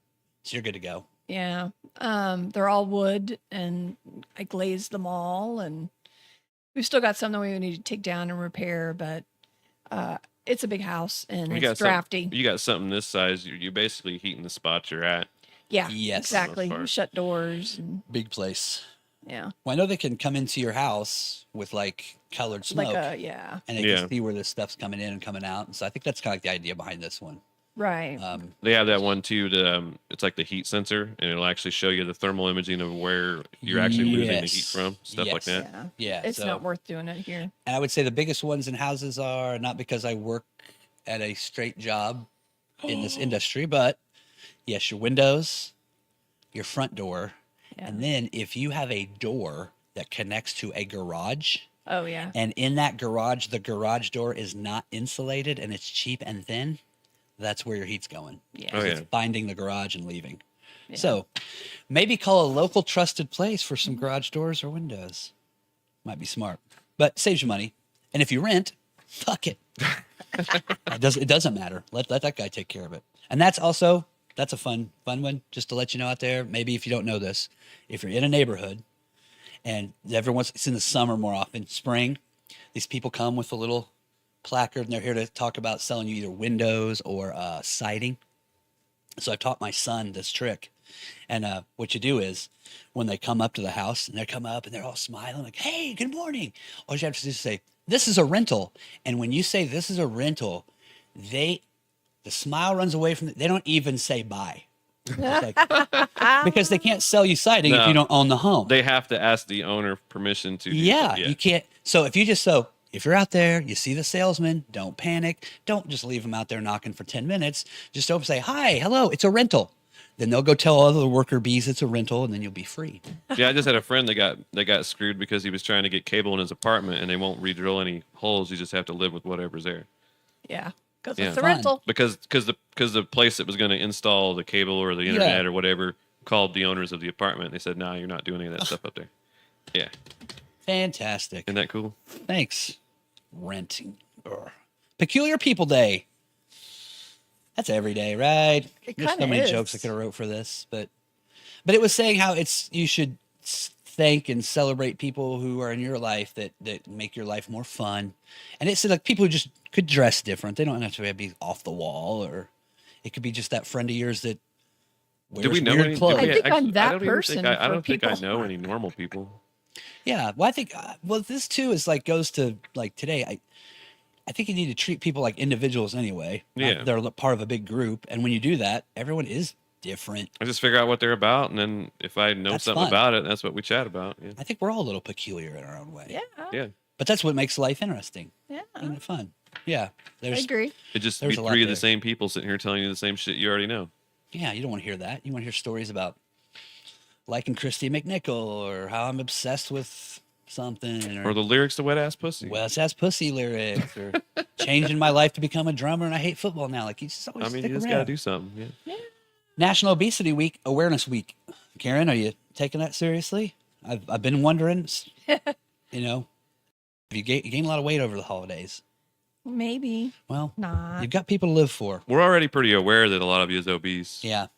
So you're good to go. Yeah. They're all wood, and I glazed them all, and we've still got some that we need to take down and repair, but it's a big house and You got it's drafty. You got something this size, you're basically heating the spot you're at. Yeah. Yes. Exactly. Most part. Shut doors and Big place. yeah. Well, I know they can come into your house with like colored smoke. Yeah. And they Yeah. can see where this stuff's coming in and coming out. And so I think that's kind of like the idea behind this one. Right. They have that one too. It's like the heat sensor, and it'll actually show you the thermal imaging of where you're actually losing the heat Yes. from, stuff like Yes. that. yeah. Yeah. It's so- not worth doing it here. And I would say the biggest ones in houses are not because I work at a straight job in this industry, but yes, your windows, your front door. Yeah. And then if you have a door that connects to a garage, Oh yeah. and in that garage, the garage door is not insulated and it's cheap and thin, that's where your heat's going. Yeah. Oh, yeah. It's finding the garage and leaving. Yeah. So maybe call a local trusted place for some garage doors or windows. Might be smart, but saves you money. And if you rent, fuck it. It doesn't matter. Let that guy take care of it. And that's a fun one, just to let you know out there. Maybe if you don't know this, if you're in a neighborhood and it's in the summer more often, spring, these people come with a little placard and they're here to talk about selling you either windows or siding. So I've taught my son this trick. And what you do is when they come up to the house and they come up and they're all smiling like, hey, good morning. All you have to do is say, this is a rental. And when you say this is a rental, the smile runs away from they don't even say bye. It's like- because they can't sell you siding if No. you don't own the home. They have to ask the owner permission to. do Yeah, that. you can't. So if you're out there, you see the salesman, don't panic. Don't just leave them out there knocking for 10 minutes. Just open, say, hi, hello, it's a rental. Then they'll go tell all the worker bees it's a rental, and then you'll be free. Yeah, I just had a friend that got screwed because he was trying to get cable in his apartment, and they won't re-drill any holes. You just have to live with whatever's there. Yeah. Because Yeah. it's a Fun. rental. Because the place that was going to install the cable or the internet or whatever called the owners of the apartment. They said, "No, you're not doing any of that stuff up there." Yeah, Fantastic. isn't that cool? Thanks. Renting. Ugh. Peculiar People Day. That's every day, right? It There's so kinda many is. jokes I could have wrote for this, but it was saying how you should thank and celebrate people who are in your life that make your life more fun. And it's like people who just could dress different. They don't have to be off the wall, or it could be just that friend of yours that wears Do we know weird any? clothes. I think I'm that don't even person think I for don't think I people. know any normal people. Yeah, well, I think this too is like goes to like today. I think you need to treat people like individuals anyway. Yeah. They're part of a big group, and when you do that, everyone is different. I just figure out what they're about, and then if I know That's something fun. about it, that's what we chat about. Yeah. I think we're all a little peculiar in our own way. Yeah. Yeah. But that's what makes life interesting Yeah. and fun. Yeah, I agree. It just There's be a lot three of there. the same people sitting here telling you the same shit you already know. Yeah, you don't want to hear that. You want to hear stories about liking Christy McNichol or how I'm obsessed with something, Or the lyrics to Wet Ass Pussy. Wes Ass Pussy lyrics, or changing my life to become a drummer and I hate football now. Like, you just always I mean, stick you just around. got to do something. Yeah. National Obesity Week, Awareness Week. Karen, are you taking that seriously? I've been wondering, you know, you gained a lot of weight over the holidays. Maybe Well, not. you've got people to live for. We're already pretty aware that a lot of you is obese. Yeah.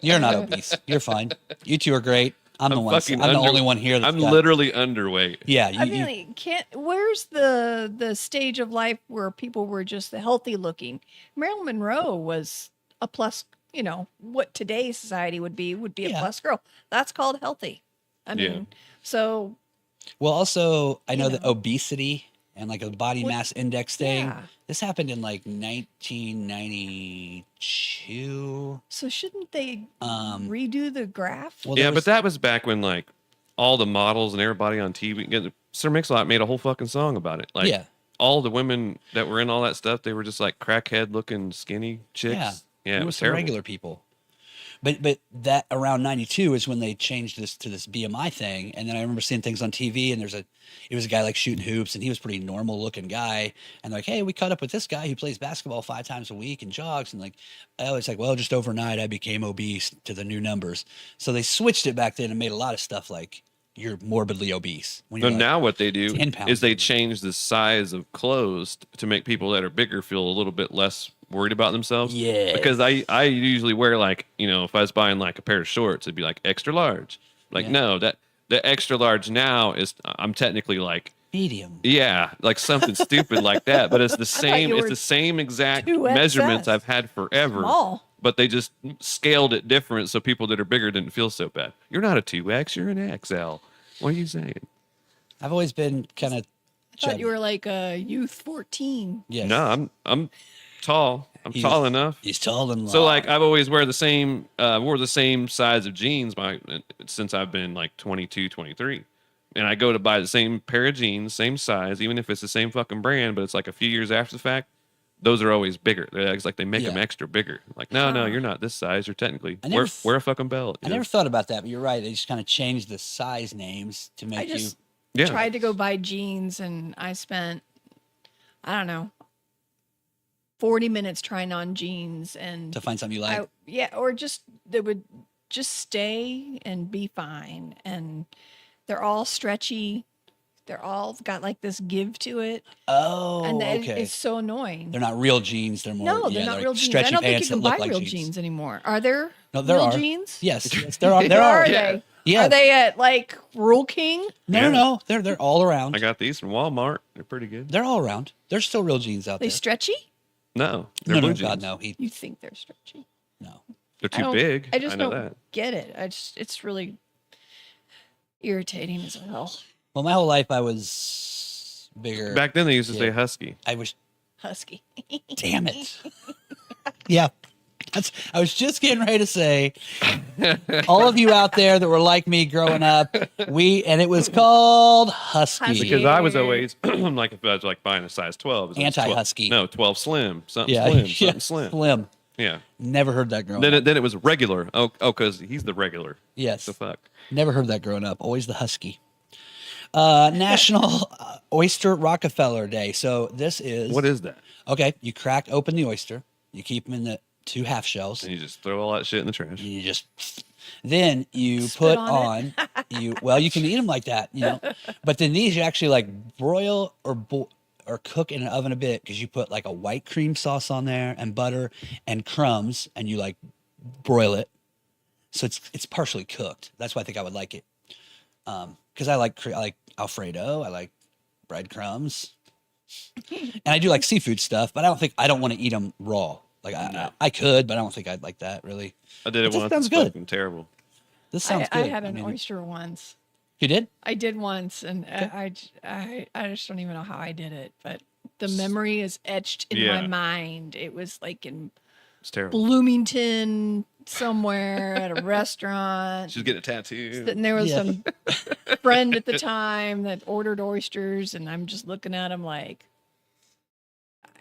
You're not obese. You're fine. You two are great. I'm the only one here that's I'm literally underweight. Yeah. I mean, where's the stage of life where people were just healthy looking? Marilyn Monroe was a plus, you know, what today's society would be a plus girl. That's called healthy. I mean, so. Well, also, I know that obesity and like a body mass index thing, this happened in like 1992. So shouldn't they redo the graph? Well, but that was back when like all the models and everybody on TV, Sir Mix-a-Lot made a whole fucking song about it. Like all the women that were in all that stuff, they were just like crackhead looking skinny chicks. Yeah, it was terrible. Regular people. But that around 92 is when they changed this to this BMI thing. And then I remember seeing things on TV, and it was a guy like shooting hoops, and he was a pretty normal looking guy. And they're like, hey, we caught up with this guy who plays basketball 5 times a week and jogs. And like, oh, it's like, well, just overnight I became obese to the new numbers. So they switched it back then and made a lot of stuff like you're morbidly obese. So now what they do is they change the size of clothes to make people that are bigger feel a little bit less worried about themselves. Yeah. Because I usually wear like, you know, if I was buying like a pair of shorts, it'd be like extra large. Like, no, that the extra large now is, I'm technically like medium. Yeah. Like something stupid like that. But it's the same exact measurements I've had forever. Small. But they just scaled it different so people that are bigger didn't feel so bad. You're not a 2X, you're an XL. What are you saying? I've always been kind of I thought you were like a youth 14. Yes. No, I'm tall. He's tall enough. He's tall and long. So like I've always wore the same size of jeans since I've been like 22, 23. And I go to buy the same pair of jeans, same size, even if it's the same fucking brand, but it's like a few years after the fact. Those are always bigger. It's like they make them extra bigger. Like, no, you're not this size. You're technically wear a fucking belt. I never thought about that, but you're right. They just kind of changed the size names to make you. Tried to go buy jeans, and I spent, I don't know, 40 minutes trying on jeans and to find something you like. Or just they would just stay and be fine, and they're all stretchy. They're all got like this give to it. Oh, and okay. It's so annoying. They're not real jeans. They're more. No, they're not real jeans. I don't think you can buy real jeans anymore. Are there? No, there real are jeans. Yes, there are. There are. Are they? Yeah. Are they at like Rural King? No. They're all around. I got these from Walmart. They're pretty good. They're all around. There's still real jeans out there. They stretchy? No, they're blue jeans. God, no. You think they're stretchy? No, they're too big. I just know don't that. get it. It's really irritating as hell. Well, my whole life I was bigger. Back then they used to say husky. I was husky. Damn it. Yeah. I was just getting ready to say, all of you out there that were like me growing up, and it was called husky. Because I was always like, if I was like buying a size 12, anti-husky. 12 slim, something slim. Slim. Yeah. Never heard that growing up. up. Then it was regular. Oh, because he's the regular. Yes. The fuck. Never heard that growing up. Always the husky. National Oyster Rockefeller Day. So this is. What is that? Okay. You crack open the oyster. You keep them in the 2 half shells. And you just throw all that shit in the trash. And then you put on you can eat them like that, but then these you actually like broil or cook in an oven a bit, because you put like a white cream sauce on there and butter and crumbs, and you like broil it, so it's partially cooked. That's why I think I would like it, because I like Alfredo, I like breadcrumbs, and I do like seafood stuff, but I don't want to eat them raw. Like I could, but I don't think I'd like that really. I did it once. Sounds good. Terrible. This sounds good. I had an oyster once. You did? I did once, and I just don't even know how I did it, but the memory is etched in my mind. It was like in Bloomington somewhere at a restaurant. She's getting a tattoo. And there was some friend at the time that ordered oysters, and I'm just looking at him like,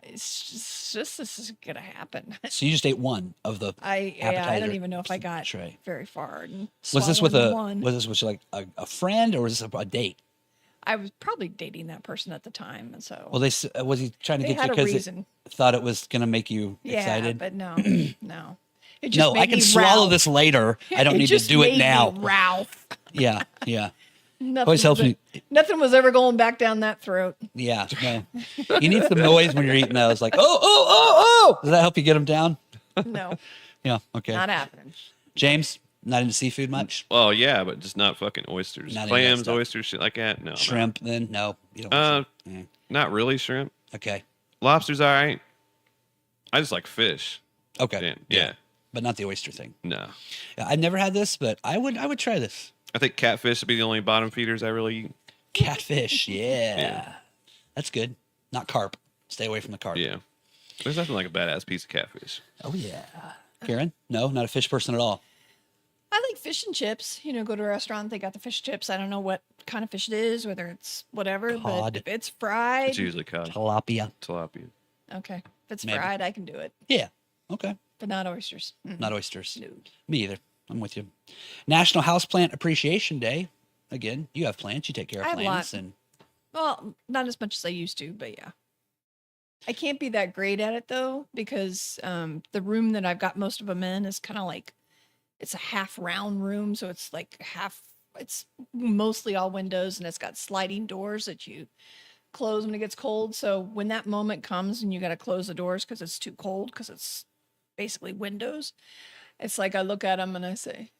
It's just this is gonna happen. So you just ate one of the I appetizer don't even know if I got tray. very far. And Was this with swallowing a one. was this with like a friend or was this a date? I was probably dating that person at the time, and so Well, was he trying to they get had you a because reason. it thought it was going to make you Yeah, excited? but no, no. It just No, made I can me swallow Ralph. this later. I don't It need to just do it made me now. Ralph. Yeah, yeah. Nothing Always helps was, me. Nothing was ever going back down that throat. Yeah, no. You need some noise when you're eating those, like oh. Does that help you get them down? No, Yeah. Okay. not happening. James, not into seafood much. Well, yeah, but just not fucking oysters, Not into that clams, stuff. oysters, shit like that. No, Shrimp, then no. You don't. no. Want shrimp. Not really shrimp. Okay. Lobster's all right. I just like fish. Okay. Yeah. But not the oyster thing. No, Yeah, I've never had this, but I would try this. I think catfish would be the only bottom feeders I really eat. Catfish. Yeah. Yeah. That's good. Not carp. Stay away from the carp. Yeah, there's nothing like a badass piece of catfish. Oh yeah. Karen? No, not a fish person at all. I like fish and chips. You know, go to a restaurant, they got the fish chips. I don't know what kind of fish it is, whether it's whatever, Cod. but if it's fried, It's usually cod, Tilapia. tilapia. okay. If it's Maybe. fried, I can do it, Yeah. Okay. but not oysters. Not oysters. No. Me either. I'm with you. National Houseplant Appreciation Day. Again, you have plants. You take care of I have plants, lot. and Well, not as much as I used to, but yeah. I can't be that great at it though, because the room that I've got most of them in is kind of like, it's a half round room. So it's like it's mostly all windows and it's got sliding doors that you close when it gets cold. So when that moment comes and you got to close the doors because it's too cold, because it's basically windows, it's like I look at them and I say,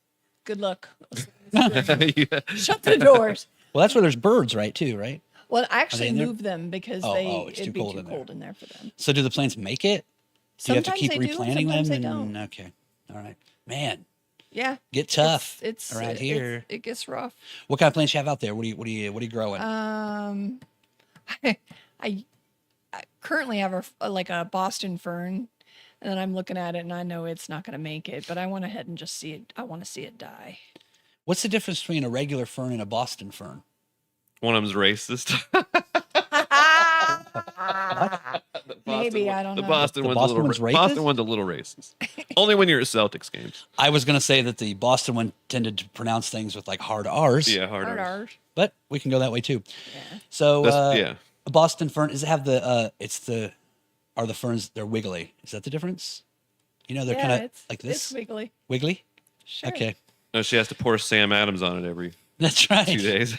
good luck. Yeah. Shut the doors. well, that's where there's birds, right? Too, right? Well, I actually in there? moved them because it's it'd too be cold too in there. cold in there for them. So do the plants make it? Do you have to Sometimes keep they do, replanting sometimes them? they don't. Okay. All right. Man, Yeah. get tough It's around here. It gets rough. What kind of plants you have out there? What are you growing? I currently have like a Boston fern, and then I'm looking at it and I know it's not going to make it, but I went ahead and just see it. I want to see it die. What's the difference between a regular fern and a Boston fern? One of them's racist. Maybe, I don't The know. Boston The one's Boston a little one's racist? Boston one's a little racist. Only when you're at Celtics games. I was going to say that the Boston one tended to pronounce things with like hard R's. Yeah, hard. Hard R's. R's. But we can go that way too. Yeah. So Yeah. a Boston fern, does it have are the ferns, they're wiggly. Is that the difference? You know, they're kind of it's, like this. It's wiggly. Wiggly? Sure. Okay. No, she has to pour Sam Adams on it every That's 2 right. days.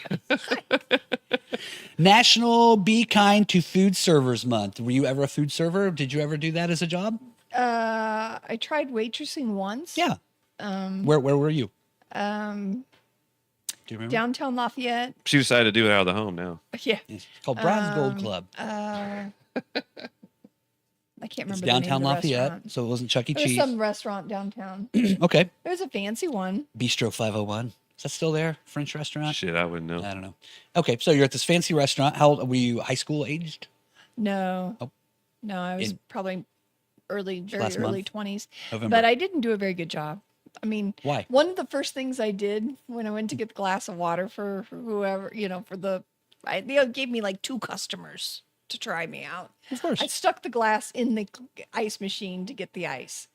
National Be Kind to Food Servers Month. Were you ever a food server? Did you ever do that as a job? I tried waitressing once. Yeah. Where were you? Do you remember? Downtown Lafayette. She decided to do it out of the home now. Yeah. It's called Bronze Gold Club. I can't remember It's the name downtown of the Lafayette, restaurant. so it wasn't Chuck E. It was Cheese. some restaurant downtown. Okay. It was a fancy one. Bistro 501. Is that still there? French restaurant? Shit, I wouldn't know. I don't know. Okay, so you're at this fancy restaurant. How old were you? High school aged? No. Oh. No, I was In- probably very last early month? 20s. November. But I didn't do a very good job. I mean, Why? one of the first things I did when I went to get the glass of water for whoever, they gave me like 2 customers to try me out. Of course. I stuck the glass in the ice machine to get the ice.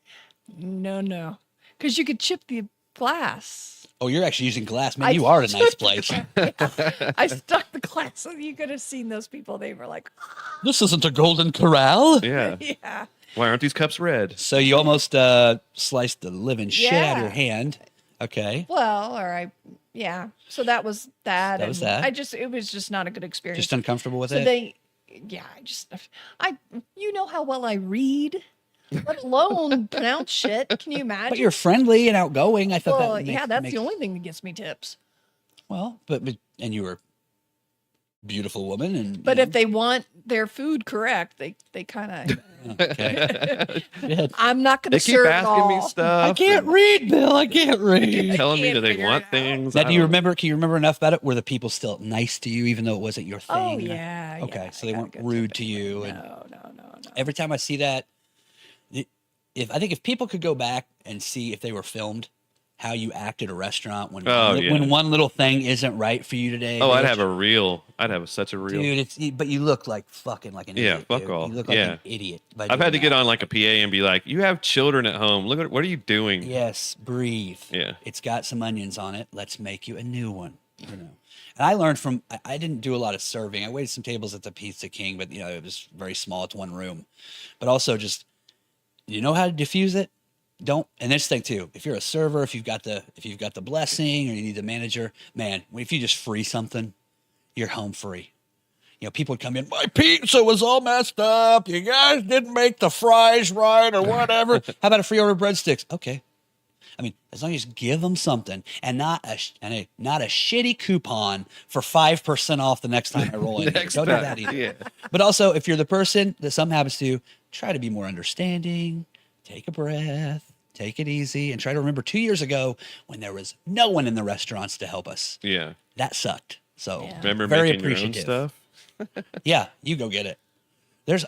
No. Because you could chip the glass. Oh, you're actually using glass. Man, I you are at a nice took- place. I stuck the glass so you could have seen those people. They were like, This isn't a golden corral. Yeah. yeah. Why aren't these cups red? So you almost sliced the living shit out of your Yeah. hand. Okay. Well, yeah. So that was that. That was and that. it was just not a good experience. Just uncomfortable with so it? you know how well I read, let alone pronounce shit. Can you imagine? But you're friendly and outgoing. I thought well, that yeah, that's makes, the only thing that gets me tips. Well, but and you were a beautiful woman. And But if they want their food correct, they kind of. Okay. Good. I'm not going to They keep serve it asking me all. stuff. I can't and read, Bill. I can't read. telling me can't that they figure want it out. things. Now, I do you don't- remember? Can you remember enough about it? Were the people still nice to you, even though it wasn't your thing? Oh yeah. Okay, yeah, so I they got a weren't good rude tip to anyway. you. And No. every time I see that, if people could go back and see if they were filmed, how you act at a restaurant when Oh, when yeah. one little thing isn't right for you today. Oh, I'd bitch. have a reel. I'd have such a reel. Dude, but you look like fucking like an Yeah, idiot. fuck dude. all. You look like Yeah. an idiot. By I've had doing to get that. on like a PA and be like, "You have children at home. Look at what are you doing?" Yes, breathe. Yeah. It's got some onions on it. Let's make you a new one. You know. And I learned from I didn't do a lot of serving. I waited some tables at the Pizza King, but it was very small. It's one room. But also just you know how to diffuse it? Don't. And this thing too, if you're a server, if you've got the blessing or you need the manager, man, if you just free something, you're home free. People would come in, my pizza was all messed up. You guys didn't make the fries right or whatever. How about a free order of breadsticks? Okay. I mean, as long as you give them something and not a shitty coupon for 5% off the next time I roll in. Next Don't do time, that either. yeah. But also, if you're the person that something happens to, try to be more understanding, take a breath, take it easy, and try to remember 2 years ago when there was no one in the restaurants to help us. Yeah. That sucked. So Yeah. Remember very making your own appreciative. stuff? Yeah, you go get it.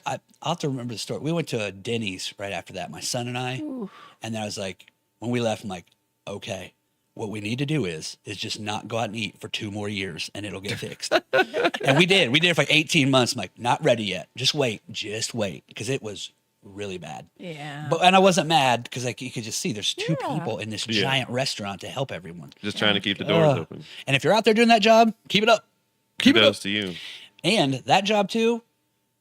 I'll have to remember the story. We went to a Denny's right after that, my son and I. Ooh. And then I was like, when we left, I'm like, okay, what we need to do is just not go out and eat for 2 more years and it'll get fixed. And we did. We did it for like 18 months. I'm like, not ready yet. Just wait. Because it was really bad. Yeah. And I wasn't mad because you could just see there's 2 Yeah. people in this Yeah. giant restaurant to help everyone. Just trying to keep the doors open. And if you're out there doing that job, keep it up. Keep it up. Kudos to you. And that job too,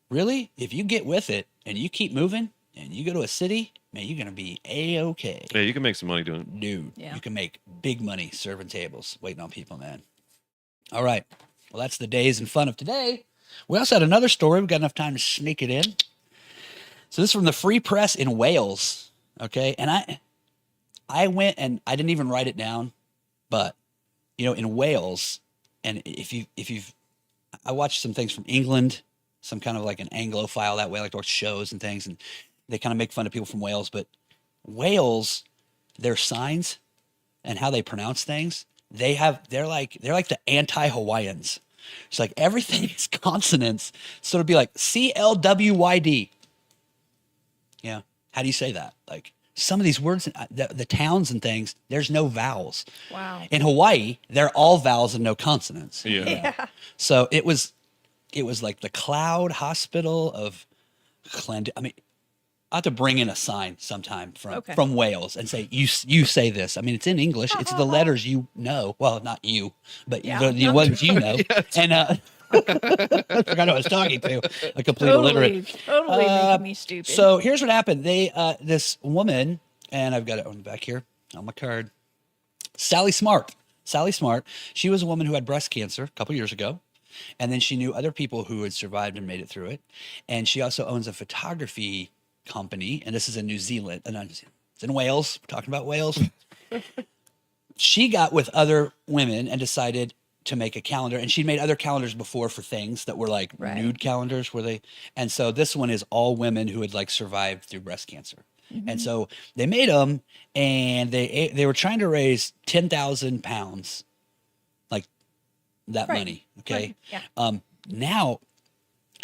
really, if you get with it and you keep moving and you go to a city, man, you're going to be A-okay. Yeah, you can make some money doing it. Dude, Yeah. you can make big money serving tables, waiting on people, man. All right. Well, that's the days and fun of today. We also had another story. We've got enough time to sneak it in. So this is from the Free Press in Wales. Okay. And I went and I didn't even write it down, but in Wales, and if you've I watched some things from England, some kind of like an Anglophile that way, I like to watch shows and things, and they kind of make fun of people from Wales. But Wales, their signs and how they pronounce things, they're like the anti-Hawaiians. It's like everything is consonants, so it'd be like CLWYD. Yeah, how do you say that? Like some of these words, the towns and things, there's no vowels. Wow. In Hawaii, they're all vowels and no consonants. Yeah. Yeah. So it was like the Cloud Hospital of I mean, I have to bring in a sign sometime from Wales and say you say this. I mean, it's in English. It's the letters you know. Well, not you, but Yeah. the ones you know. And I forgot who I was talking to. A complete illiterate. Totally making me stupid. So here's what happened. This woman, and I've got it on the back here on my card. Sally Smart. She was a woman who had breast cancer a couple years ago. And then she knew other people who had survived and made it through it. And she also owns a photography company. And this is in New Zealand. It's in Wales. We're talking about Wales. She got with other women and decided to make a calendar. And she'd made other calendars before for things that were like Right. nude calendars and so this one is all women who had like survived through breast cancer. Mm-hmm. And so they made them and they were trying to raise 10,000 pounds, like that Right. money. Okay. Right. Yeah. Now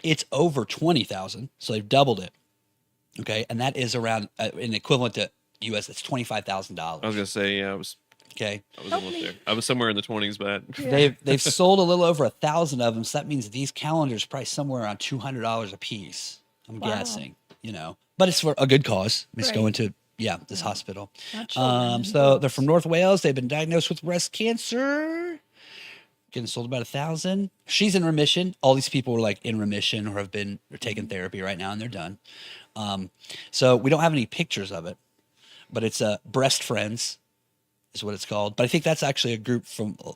it's over 20,000. So they've doubled it. Okay. And that is around an equivalent to US. It's $25,000. I was gonna say, yeah, Okay. I was Help almost me. there. I was somewhere in the 20s, but Yeah. They've sold a little over 1,000 of them. So that means these calendars probably somewhere around $200 a piece. I'm Wow. guessing, but it's for a good cause. It's Right. going to, this hospital. Not children, So they're from North Wales. They've been diagnosed with breast cancer. Getting sold about 1,000. She's in remission. All these people were like in remission or they're taking therapy right now and they're done. So we don't have any pictures of it, but it's Breast Friends is what it's called. But I think that's actually a group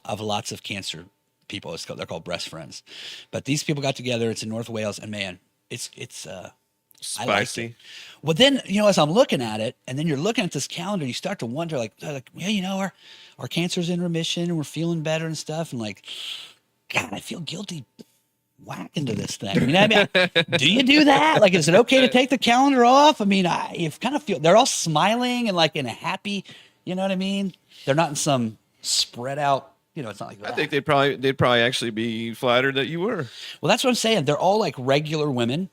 of lots of cancer people. They're called Breast Friends. But these people got together. It's in North Wales, and man, it's I like spicy. it. Well, then as I'm looking at it, and then you're looking at this calendar, you start to wonder, like yeah, our cancer's in remission, and we're feeling better and stuff, and like, God, I feel guilty whacking to this thing. Do you do that? Like, is it okay to take the calendar off? I mean, you kind of feel they're all smiling and like in a happy, you know what I mean? They're not in some spread out, it's not like that. I think they'd probably actually be flattered that you were. Well, that's what I'm saying. They're all like regular women.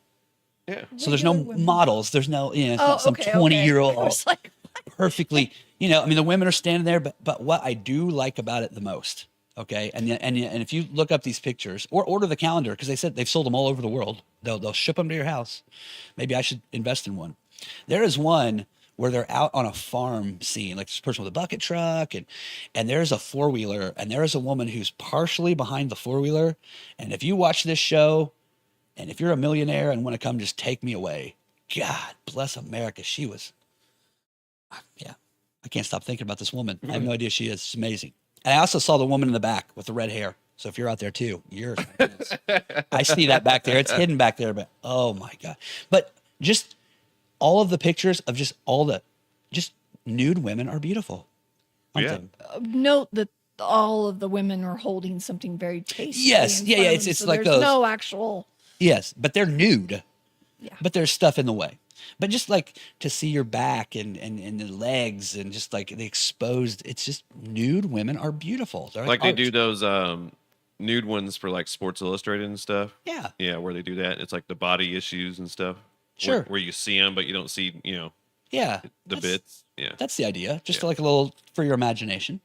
Yeah. So there's no Regular women. models. There's no, it's Oh, not some okay, 20-year-old I was like, perfectly, you know, I mean, the women are standing there, but what I do like about it the most, okay, and if you look up these pictures or order the calendar, because they said they've sold them all over the world, they'll ship them to your house. Maybe I should invest in one. There is one where they're out on a farm scene, like this person with a bucket truck, and there's a four-wheeler, and there is a woman who's partially behind the four-wheeler. And if you watch this show, and if you're a millionaire and want to come just take me away, God bless America. She was, yeah, I can't stop thinking about this woman. I have no idea who she is. She's amazing. And I also saw the woman in the back with the red hair. So if you're out there too, I see that back there. It's hidden back there, but oh my God. But just all of the pictures of just nude women are beautiful. Yeah. Note that all of the women are holding something very tasty. Yes, in yeah, front yeah. of It's them, it's so like there's those. no actual. Yes, but they're nude. Yeah. But there's stuff in the way. But just like to see your back and the legs and just like the exposed, it's just nude women are beautiful. They're Like they art. do those nude ones for like Sports Illustrated and stuff. Yeah. Yeah, where they do that. It's like the body issues and stuff. Sure. Where you see them, but you don't see, Yeah. the that's- bits. Yeah. That's the idea. Just Yeah. like a little for your imagination.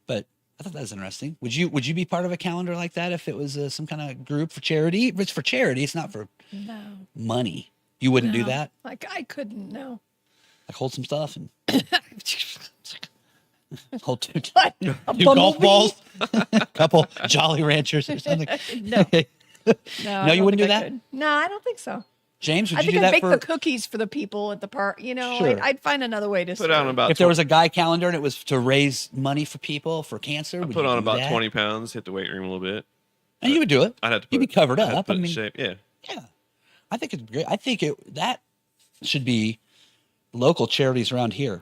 But I thought that was interesting. Would you be part of a calendar like that if it was some kind of group for charity? If it's for charity, it's not for No. money. You wouldn't do No. that? Like I couldn't. No. Like hold some stuff and hold two A golf bumblebee? balls, couple Jolly Ranchers or something. No. No, I No, you don't wouldn't do think I that? could. No, I don't think so. James, would I you think do I'd that make for the cookies for the people at the park. You know, Sure. I'd find another way to Put on serve. about if there was a guy calendar and it was to raise money for people for cancer? Would put you on do about that? 20 pounds, hit the weight room a little bit. And you would do it. I'd have to put You'd be covered I'd have to up. put I in mean, shape. Yeah. yeah. I think it's great. I think that should be local charities around here.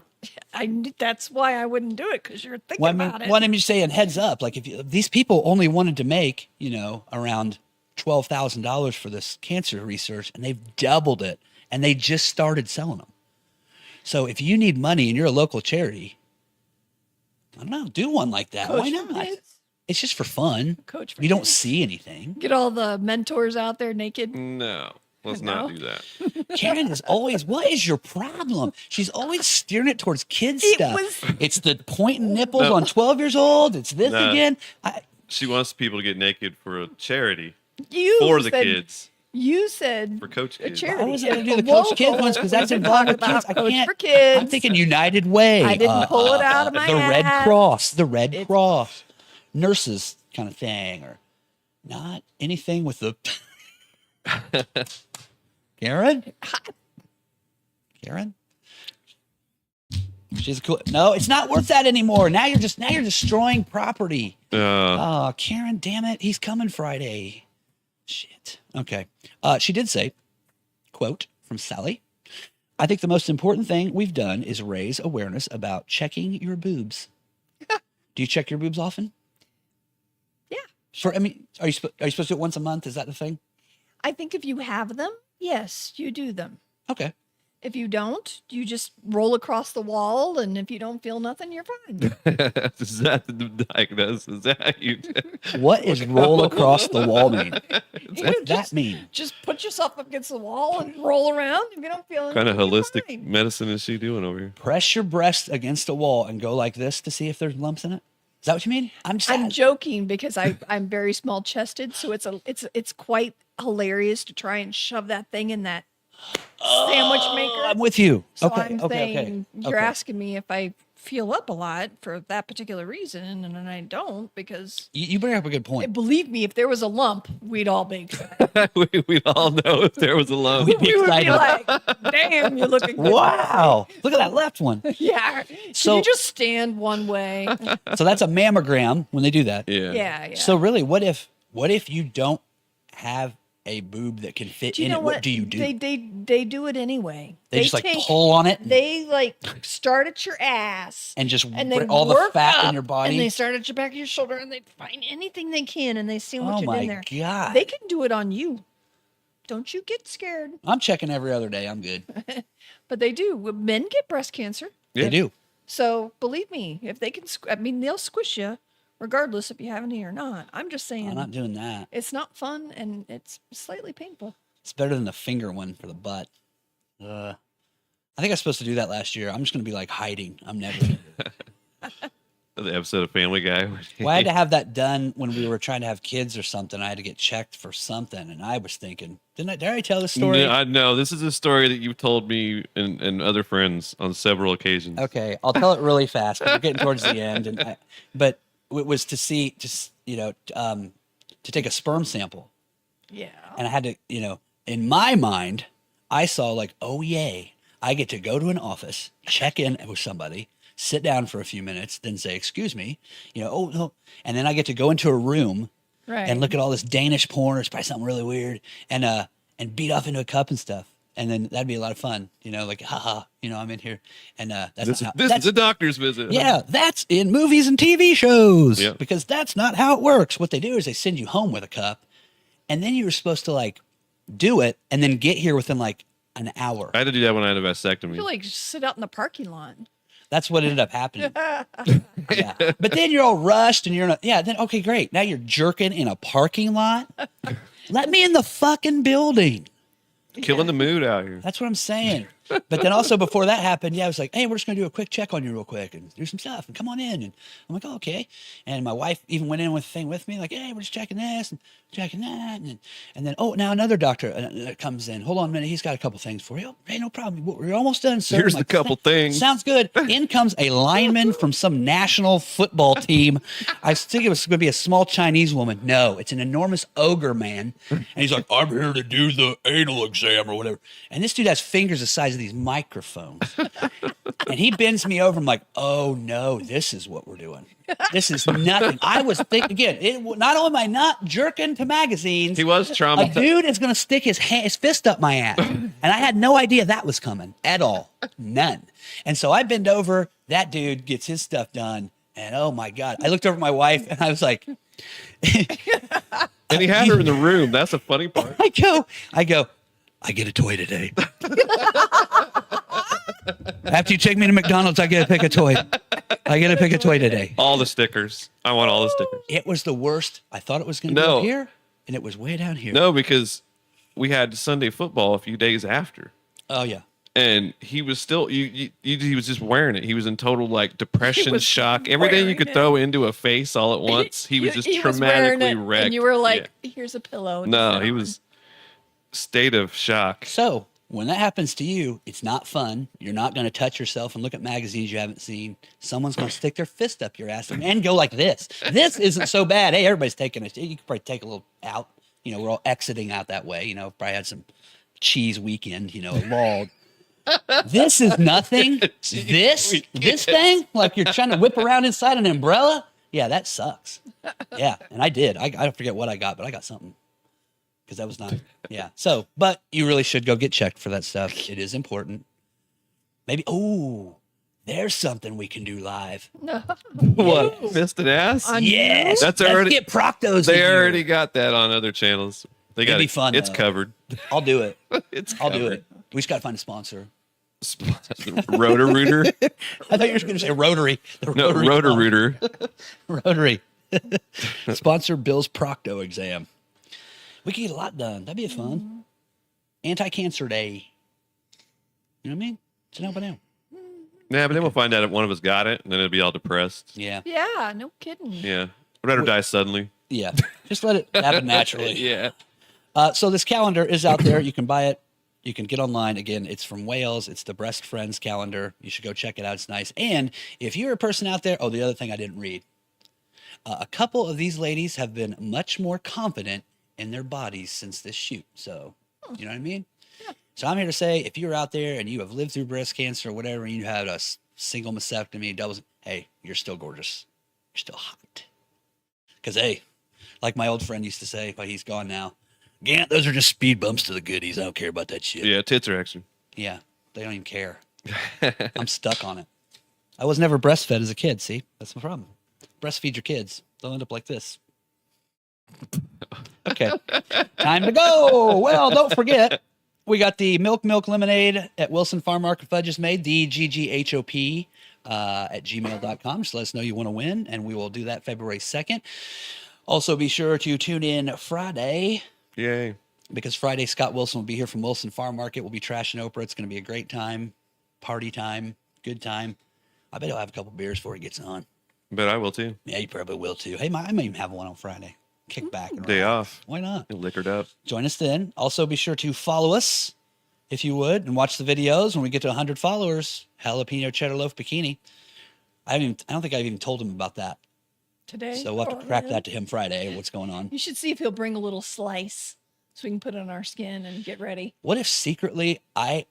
That's why I wouldn't do it because you're thinking Well, about it. What I'm just saying, heads up. Like if these people only wanted to make, around $12,000 for this cancer research, and they've doubled it, and they just started selling them. So if you need money and you're a local charity, I don't know, do one like that. Coach Why for not? kids? It's just for fun. Coach for You don't kids. see anything. Get all the mentors out there naked. No. Let's No? not do that. Karen is always, what is your problem? She's always steering it towards kids It stuff. was- It's the pointing nipples No. on 12 years old. It's this No. again. She wants people to get naked for a charity You for the said, kids. You said For Coach a Kids. charity. I wasn't going to do the Whoa. Coach Kids ones because that's We're involved with talking kids. about I Coach can't. for Kids. I'm thinking United Way. I didn't pull it out of my The Red hat. Cross. The Red It's- Cross. Nurses kind of thing, or not anything with the. Karen. Karen. She's a cool. No, it's not worth that anymore. Now you're destroying property. Oh, Karen, damn it. He's coming Friday. Shit. Okay. She did say, quote from Sally, I think the most important thing we've done is raise awareness about checking your boobs. Do you check your boobs often? Yeah. Are you supposed to do it once a month? Is that the thing? I think if you have them, yes, you do them. Okay. If you don't, you just roll across the wall, and if you don't feel nothing, you're fine. Is that the diagnosis? Is that how you What is roll across the wall mean? You What's that just- mean? Just put yourself up against the wall and roll around. If you don't feel kind of anything, you're holistic fine. medicine is she doing over here? Press your breast against a wall and go like this to see if there's lumps in it. Is that what you mean? I'm joking because I'm very small chested, so it's quite hilarious to try and shove that thing in that sandwich maker. I'm with you. So okay. I'm okay. saying Okay. you're okay. asking me if I feel up a lot for that particular reason, and then I don't because You bring up a good point. believe me, if there was a lump, we'd all be We'd all know if there was a lump. We'd be we would be excited. like, damn, you're looking good. Wow. Look at that left one. Yeah. So- Can you just stand one way? So that's a mammogram when they do that. Yeah. Yeah. So really, what if you don't have a boob that can fit Do you in know it? what? What do you do? They do it anyway. They just like pull on it They like start at your ass and just and they bring all the work fat in up, your body. and they start at your back of your shoulder and they find anything they can and they sandwich Oh it my in there. God. They can do it on you. Don't you get scared. I'm checking every other day. I'm good. But they do. Men get breast cancer. Yeah. They do. So believe me, if they can, they'll squish you regardless if you have any or not. I'm just saying I'm not doing that. it's not fun and it's slightly painful. It's better than the finger one for the butt. I think I was supposed to do that last year. I'm just going to be like hiding. I'm never. The episode of Family Guy. Well, I had to have that done when we were trying to have kids or something. I had to get checked for something, and I was thinking, did I tell this story? No, I know this is a story that you've told me and other friends on several occasions. Okay, I'll tell it really fast. 'Cause we're getting towards the end, but it was to take a sperm sample, Yeah. and I had to, in my mind, I saw like, oh yay, I get to go to an office, check in with somebody, sit down for a few minutes, then say, excuse me, oh no, and then I get to go into a room Right. and look at all this Danish porn or it's probably something really weird, and beat off into a cup and stuff. And then that'd be a lot of fun, like, haha, I'm in here. And This is a doctor's visit. yeah, that's in movies and TV shows, Yeah. because that's not how it works. What they do is they send you home with a cup, and then you're supposed to like do it and then get here within like an hour. I had to do that when I had a I vasectomy. feel like just sit out in the parking lot. That's what ended up happening. Yeah. But then you're all rushed and then, okay, great. Now you're jerking in a parking lot. Let me in the fucking building. Killing the mood out here. That's what I'm saying. But then also before that happened, I was like, hey, we're just going to do a quick check on you real quick and do some stuff and come on in. And I'm like, oh, okay. And my wife even went in with the thing with me, like, hey, we're just checking this and checking that. And then, oh, now another doctor comes in. Hold on a minute. He's got a couple things for you. Oh, hey, no problem. We're almost done, sir. Here's I'm the couple things. Sounds good. In comes a lineman from some national football team. I think it was going to be a small Chinese woman. No, it's an enormous ogre man. And he's like, I'm here to do the anal exam or whatever. And this dude has fingers the size of these microphones. And he bends me over. I'm like, oh no, this is what we're doing. This is nothing. I was thinking, again, not only am I not jerking to magazines, He was a traumatized. dude is going to stick his fist up my ass. And I had no idea that was coming at all. None. And so I bend over. That dude gets his stuff done. And oh my God, I looked over at my wife and I was like, And he had her in the room. That's the funny part. I go, I get a toy today. After you take me to McDonald's, I get to pick a toy. I get to pick a toy today. All the stickers. I want all the stickers. It was the worst. I thought it was going to be No. up here, and it was way down here. No, because we had Sunday football a few days after. Oh, yeah. And he was still, he was just wearing it. He was in total like depression, was shock. Everything you wearing could it. throw into a face all at once. He was just He was wearing traumatically it, wrecked. And you were like, Yeah. here's a pillow. No, Just he sit was state of shock. So when that happens to you, it's not fun. You're not going to touch yourself and look at magazines you haven't seen. Someone's going to stick their fist up your ass and go like this. This isn't so bad. Hey, everybody's taking it. You could probably take a little out. We're all exiting out that way. Probably had some cheese weekend, lulled. This is nothing. This thing, like you're trying to whip around inside an umbrella. Yeah, that sucks. Yeah, and I did. I forget what I got, but I got something. Because that was not, yeah. So, but you really should go get checked for that stuff. It is important. Maybe, there's something we can do live. No. What? Fist and ass? On Yes. That's Let's already- get Proctos. They in here. already got that on other channels. They got It'd be it. fun, It's though. covered. I'll do it. It's I'll do covered. it. We just got to find a sponsor. Roto-Rooter? I thought you were going to say Rotary. The No, Rotary Roto-Rooter. Rotary. Sponsor Bill's Procto exam. We could get a lot done. That'd be fun. Anti-Cancer Day. You know what I mean? So now, but now. Yeah, but then we'll find out if one of us got it, and then it'll be all depressed. Yeah. Yeah, no kidding. Yeah. I'd rather die suddenly. Yeah. Just let it happen naturally. Yeah. So this calendar is out there. You can buy it. You can get online. Again, it's from Wales. It's the Breast Friends calendar. You should go check it out. It's nice. And if you're a person out there, the other thing I didn't read. A couple of these ladies have been much more confident in their bodies since this shoot. So, you know what I mean? Yeah. So I'm here to say, if you're out there and you have lived through breast cancer or whatever, and you had a single mastectomy, doubles, hey, you're still gorgeous. You're still hot. Because, hey, like my old friend used to say, but he's gone now, Gant, those are just speed bumps to the goodies. I don't care about that shit. Yeah, tits are extra. Yeah, they don't even care. I'm stuck on it. I was never breastfed as a kid, see? That's my problem. Breastfeed your kids. They'll end up like this. Okay, time to go. Well, don't forget, we got the Milk Lemonade at Wilson Farm Market Fudge is made, the GGHOP at gmail.com. Just let us know you want to win, and we will do that February 2nd. Also, be sure to tune in Friday, Yay. because Friday, Scott Wilson will be here from Wilson Farm Market. We'll be trashing Oprah. It's going to be a great time. party time, good time. I bet he'll have a couple beers before he gets on. But I will too. Yeah, you probably will too. Hey, I may even have one on Friday. Kick back and Day relax. off. Why not? Liquored up. Join us then. Also, be sure to follow us if you would, and watch the videos when we get to 100 followers. Jalapeno cheddar loaf bikini. I don't think I've even told him about that. Today. So we'll have to crack that to him Friday. What's going on? You should see if he'll bring a little slice so we can put it on our skin and get ready. What if secretly I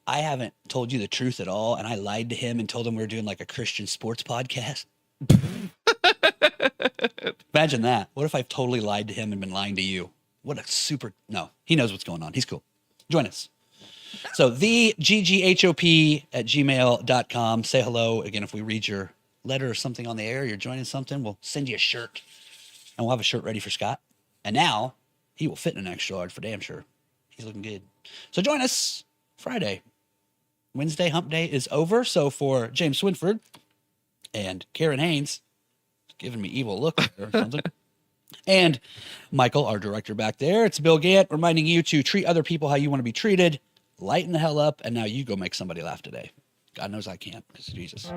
haven't told you the truth at all, and I lied to him and told him we were doing like a Christian sports podcast? Imagine that. What if I've totally lied to him and been lying to you? What a super... No, he knows what's going on. He's cool. Join us. So the GGHOP@gmail.com. Say hello. Again, if we read your letter or something on the air, you're joining something, we'll send you a shirt. And we'll have a shirt ready for Scott. And now he will fit in an extra large for damn sure. He's looking good. So join us Friday. Wednesday hump day is over. So for James Swinford and Karen Haynes, giving me evil look or something. And Michael, our director back there, it's Bill Gant reminding you to treat other people how you want to be treated. Lighten the hell up, and now you go make somebody laugh today. God knows I can't, because Jesus.